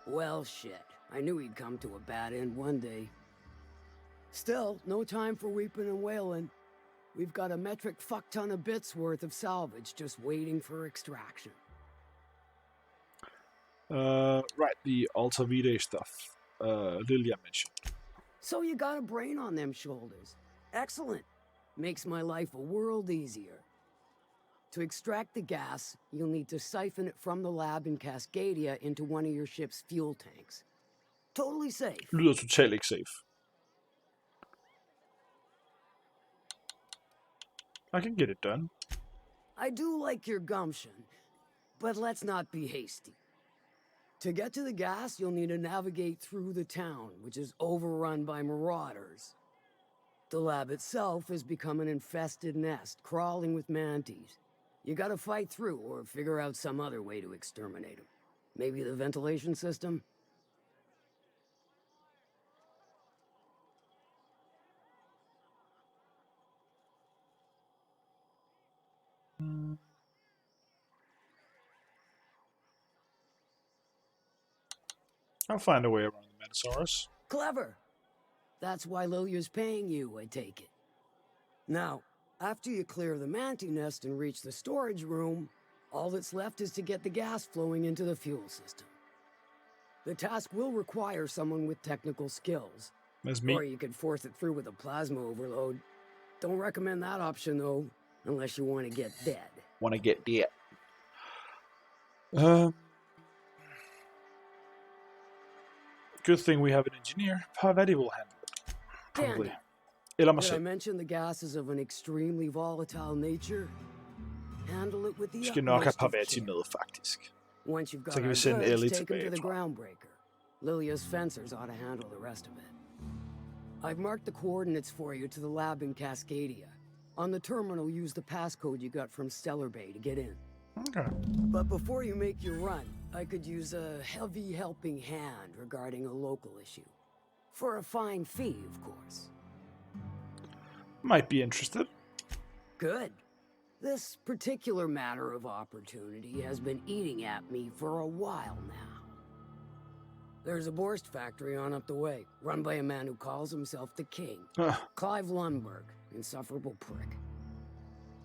Well, shit. I knew he'd come to a bad end one day. Still, no time for weeping and wailing. We've got a metric fuck ton of bits worth of salvage just waiting for extraction. Right, the Alta Vitae stuff. Lilia mentioned. So you got a brain on them shoulders. Excellent. Makes my life a world easier. To extract the gas, you'll need to siphon it from the lab in Cascadia into one of your ship's fuel tanks. Totally safe. Lyder totalt ikke safe. I can get it done. I do like your gumption, but let's not be hasty. To get to the gas, you'll need to navigate through the town, which is overrun by marauders. The lab itself has become an infested nest, crawling with mantis. You gotta fight through or figure out some other way to exterminate them. Maybe the ventilation system? I'll find a way around the Metasaurus. Clever. That's why Lilia's paying you, I take it. Now, after you clear the mantis nest and reach the storage room, all that's left is to get the gas flowing into the fuel system. The task will require someone with technical skills. That's me. Or you could force it through with a plasma overload. Don't recommend that option, though, unless you want to get dead. Want to get dead. Good thing we have an engineer. Parvati will handle it. Probably. Eller mig Did I selv. mention the gas is of an extremely volatile nature? Handle it with the Vi skal nok have utmost of Parvati care. med, faktisk. Once you've got Så kan our vi sende goods, Ellie take 'em tilbage, to the tror jeg. groundbreaker. Lilia's fencers ought to handle the rest of it. I've marked the coordinates for you to the lab in Cascadia. On the terminal, use the passcode you got from Stellar Bay to get in. Okay. But before you make your run, I could use a heavy helping hand regarding a local issue. For a fine fee, of course. Might be interested. Good. This particular matter of opportunity has been eating at me for a while now. There's a Borst factory on up the way, run by a man who calls himself the King. Clive Lundberg, insufferable prick.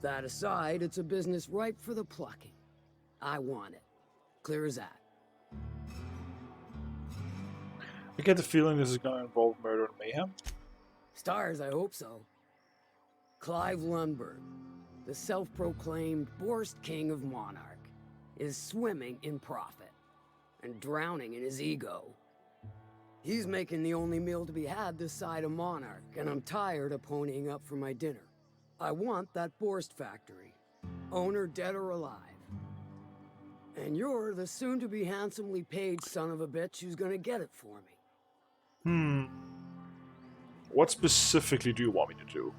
That aside, it's a business ripe for the plucking. I want it. Clear as that. I get the feeling this is going to involve murder and mayhem. Stars, I hope so. Clive Lundberg, the self-proclaimed Borst King of Monarch, is swimming in profit and drowning in his ego. He's making the only meal to be had this side of Monarch, and I'm tired of ponying up for my dinner. I want that Borst factory, owner dead or alive. And you're the soon-to-be handsomely paid son of a bitch who's gonna get it for me. What specifically do you want me to do?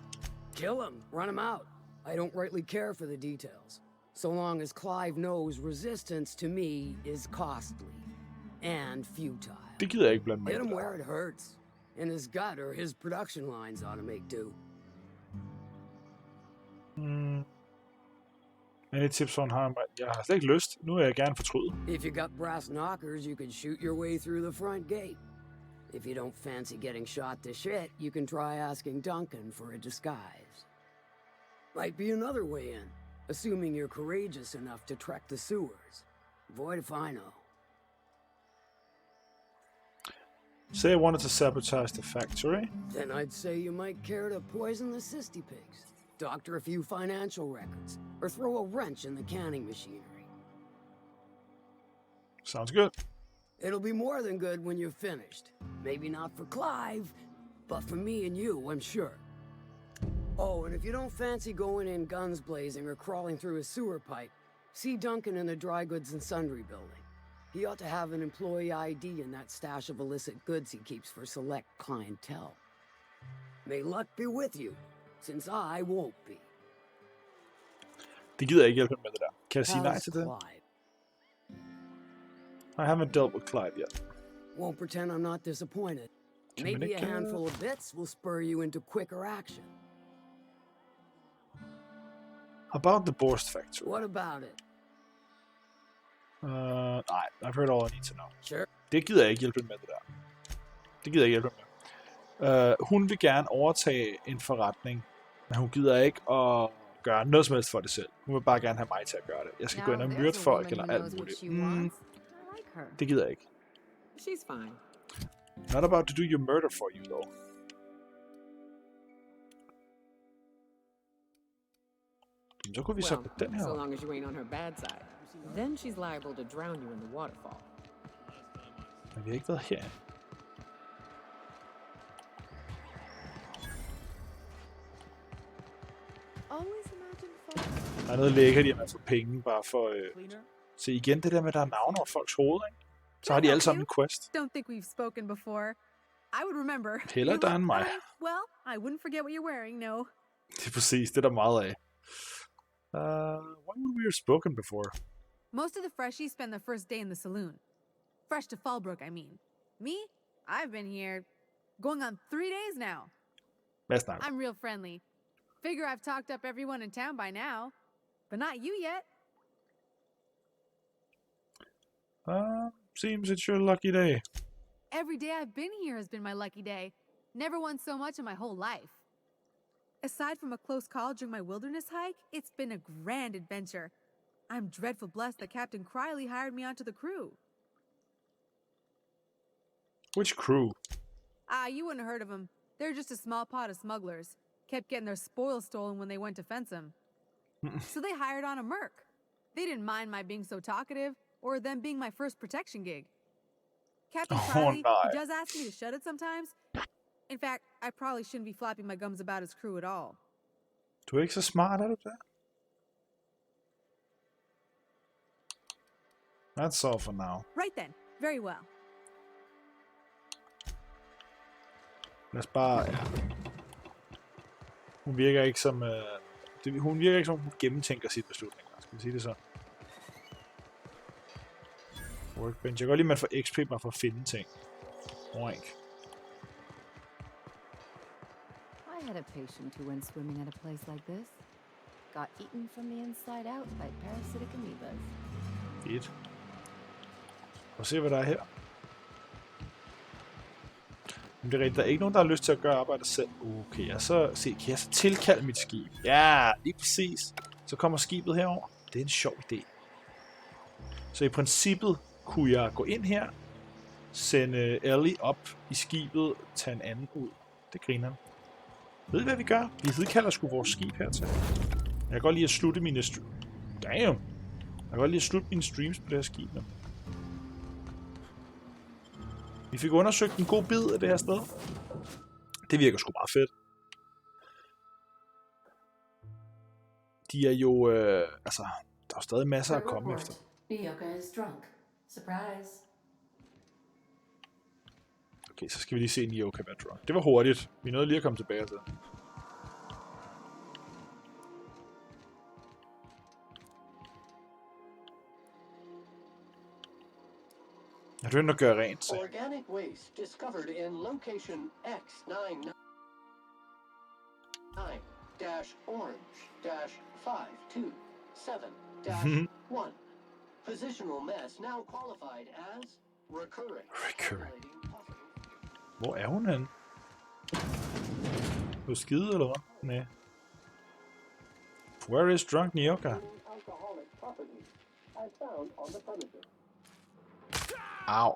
Kill him, run him out. I don't rightly care for the details. So long as Clive knows resistance to me is costly and futile. Det gider jeg ikke blande mig Hit i. him where it hurts. In his gut or his production lines ought to make do. Any tips on how? Jeg har slet ikke lyst. Nu vil jeg gerne fortryde. If you got brass knockers, you could shoot your way through the front gate. If you don't fancy getting shot to shit, you can try asking Duncan for a disguise. Might be another way in, assuming you're courageous enough to trek the sewers. Void if I know. Say I wanted to sabotage the factory. Then I'd say you might care to poison the cysty pigs, doctor a few financial records, or throw a wrench in the canning machinery. Sounds good. It'll be more than good when you're finished. Maybe not for Clive, but for me and you, I'm sure. Oh, and if you don't fancy going in guns blazing or crawling through a sewer pipe, see Duncan in the dry goods and sundry building. He ought to have an employee ID in that stash of illicit goods he keeps for select clientele. May luck be with you, since I won't be. Det gider jeg ikke hjælpe med det der. Kan jeg sige nej til det? I haven't dealt with Clive yet. Won't pretend I'm not disappointed. Maybe a handful of bits will spur you into quicker action. About the Borst factory. What about it? Nej, I've heard all I need to know. Sure. Det gider jeg ikke hjælpe med det der. Det gider jeg ikke hjælpe med. Hun vil gerne overtage en forretning, men hun gider ikke at gøre noget som helst for det selv. Hun vil bare gerne have mig til at gøre det. Jeg skal gå ind og myrde folk eller alt muligt. Det gider jeg ikke. She's fine. Not about to do your murder for you though. Så kunne vi så på den her. So long as you ain't on her bad side. Then she's liable to drown you in the waterfall. Men vi har ikke været her. Der er noget lækkert i, at man får penge bare for... Se igen det der med, der er navne over folks hoveder, ikke? Så har de alle sammen en quest. Don't think we've spoken before. I would remember. Heller dig end mig. Well, I wouldn't forget what you're wearing, no. Det er præcis, det er der meget af. Why would we have spoken before? Most of the freshies spend their first day in the saloon. Fresh to Fallbrook, I mean. Me? I've been here going on 3 days now. Hvad snakker? I'm real friendly. Figure I've talked up everyone in town by now. But not you yet. Seems it's your lucky day. Every day I've been here has been my lucky day. Never won so much in my whole life. Aside from a close call during my wilderness hike, it's been a grand adventure. I'm dreadful blessed that Captain Criley hired me onto the crew. Which crew? You wouldn't have heard of them. They're just a small pot of smugglers. Kept getting their spoils stolen when they went to fence them. So they hired on a merc. They didn't mind my being so talkative, or them being my first protection gig. Captain Criley, he does ask me to shut it sometimes. In fact, I probably shouldn't be flapping my gums about his crew at all. Du er ikke så smart, er du det? That's all for now. Right then. Very well. Lad os bare... Ja. Hun virker ikke som... hun virker ikke som, hun gennemtænker sit beslutninger. Skal vi sige det så? Workbench. Jeg kan godt lide, at man får XP bare for at finde ting. Oink. I had a patient who went swimming at a place like this. Got eaten from the inside out by parasitic amoebas. Fedt. Og se, hvad der er her. Men det er rigtigt, der er ikke nogen, der har lyst til at gøre arbejdet selv. Okay, kan jeg så tilkalde mit skib? Ja, lige præcis. Så kommer skibet herover. Det er en sjov idé. Så i princippet kunne jeg gå ind her, sende Ellie op i skibet, tage en anden ud. Det griner han. Ved I, hvad vi gør? Vi hedkalder sgu vores skib hertil. Jeg kan godt lide at slutte mine streams på det her skib nu. Vi fik undersøgt en god bid af det her sted. Det virker sgu meget fedt. De er jo, altså, der er stadig masser at komme efter. Okay, så skal vi lige se Nyoka være drunk. Det var hurtigt. Vi nåede lige at komme tilbage til. Jeg er nødt til at gøre rent, så. Organic waste discovered in location X99-orange-52. 7-1. Positional mass now qualified as recurring. Hvor er hun henne? På skide, eller hvad? Nej. Where is drunk Nyoka? Alcoholic properties as found on the premises. Au.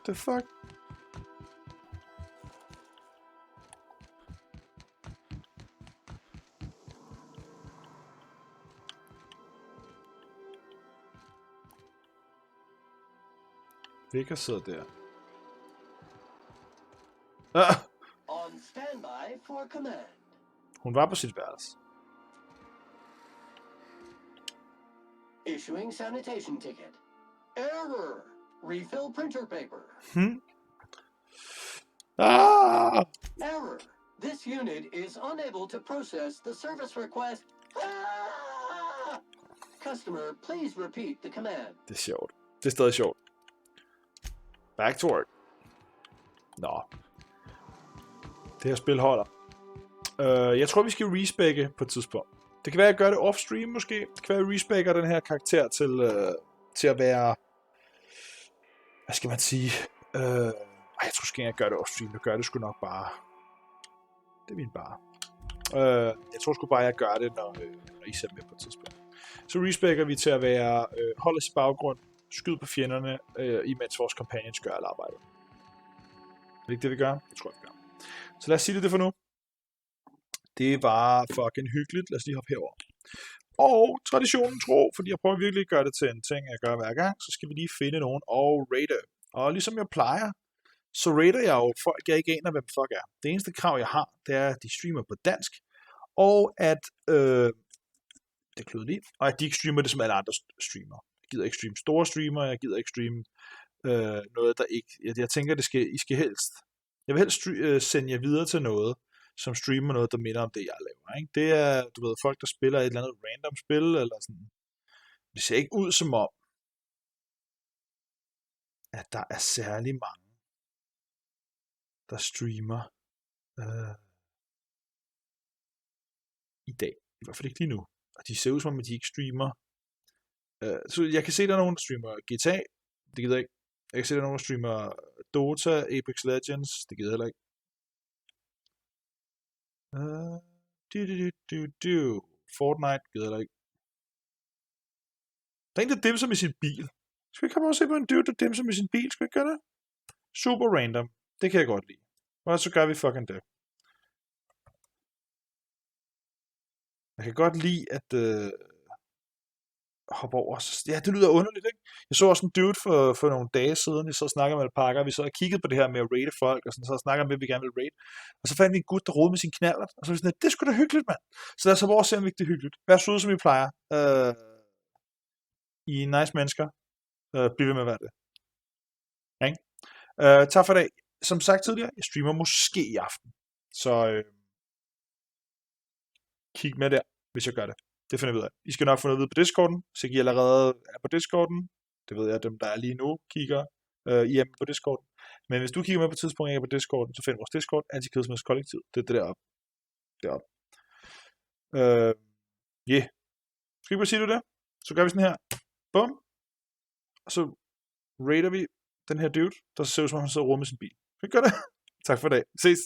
The fuck? Vigga sidder der. Ah! On standby for command. Hun var på sit værelse. Issuing sanitation ticket. Error. Refill printer paper. Ah! Error. This unit is unable to process the service request. Ah! Customer, please repeat the command. Det er sjovt. Det er stadig sjovt. Back to work. Nå. Det her spil holder. Jeg tror, vi skal respecke på et tidspunkt. Det kan være, at jeg gør det off-stream måske. Det kan være, at jeg respecker den her karakter til at være... Hvad skal man sige? Jeg tror sgu ikke, jeg gør det off-stream. Jeg gør det sgu nok bare... Det er min bare. Jeg tror sgu bare, jeg gør det, når I ser med på et tidspunkt. Så respecker vi til at være... Hold os i baggrund. Skyd på fjenderne, imens vores companions gør alt arbejdet. Er det ikke det, vi gør? Det tror jeg, vi gør. Så lad os sige det for nu. Det var fucking hyggeligt. Lad os lige hoppe herover. Og traditionen tro, fordi jeg prøver virkelig at gøre det til en ting, jeg gør hver gang, så skal vi lige finde nogen og rate. Og ligesom jeg plejer, så rater jeg jo folk, jeg ikke aner, hvem fuck er. Det eneste krav, jeg har, det er, at de streamer på dansk, og at det kløder lige, og at de ikke streamer det som alle andre streamer. Jeg gider ikke streame store streamer, jeg gider ikke streame noget, der ikke... Jeg tænker, I skal helst... Jeg vil helst sende jer videre til noget, som streamer noget, der minder om det, jeg laver. Ikke? Det er, du ved, folk, der spiller et eller andet random spil, eller sådan... Det ser ikke ud som om, at der er særlig mange, der streamer i dag. I hvert fald ikke lige nu. Og de ser ud som om, at de ikke streamer. Så jeg kan se, at der er nogen, der streamer GTA. Det gider jeg ikke. Jeg kan se, at der er nogen, der streamer Dota, Apex Legends. Det gider jeg heller ikke. Fortnite gider jeg heller ikke. Der er en, der dimser med sin bil. Skal vi ikke komme og se på en dude, der dimser med sin bil? Skal vi ikke gøre det? Super random. Det kan jeg godt lide. Og så gør vi fucking det. Jeg kan godt lide at hoppe over. Ja, det lyder underligt, ikke? Jeg så også en dude for nogle dage siden. Vi så snakker med et pakker. Vi så og kiggede på det her med at rate folk, og sådan, så snakker om, hvem vi gerne vil rate. Og så fandt vi en gut, der rodede med sin knallert. Og så var vi sådan, det er sgu da hyggeligt, mand. Så lad os hoppe over og se, om ikke det er hyggeligt. Vær så ude, som I plejer. I er nice mennesker. Bliv ved med at være det. Okay? Tak for i dag. Som sagt tidligere, jeg streamer måske i aften. Så kig med der, hvis jeg gør det. Det finder vi ud af. I skal nok få noget at vide på Discorden, så I allerede er på Discorden. Det ved jeg, dem der er lige nu kigger hjemme på Discorden. Men hvis du kigger med på tidspunkt, ikke er på Discorden, så find vores Discord, AntiKedsomhedsKollektivet. Det er det deroppe. Deroppe. Yeah. Skal vi bare sige det? Så gør vi sådan her. Bum. Og så rater vi den her dude, der ser ud som om han sidder og rummer sin bil. Skal vi gøre det? Tak for i dag. Ses.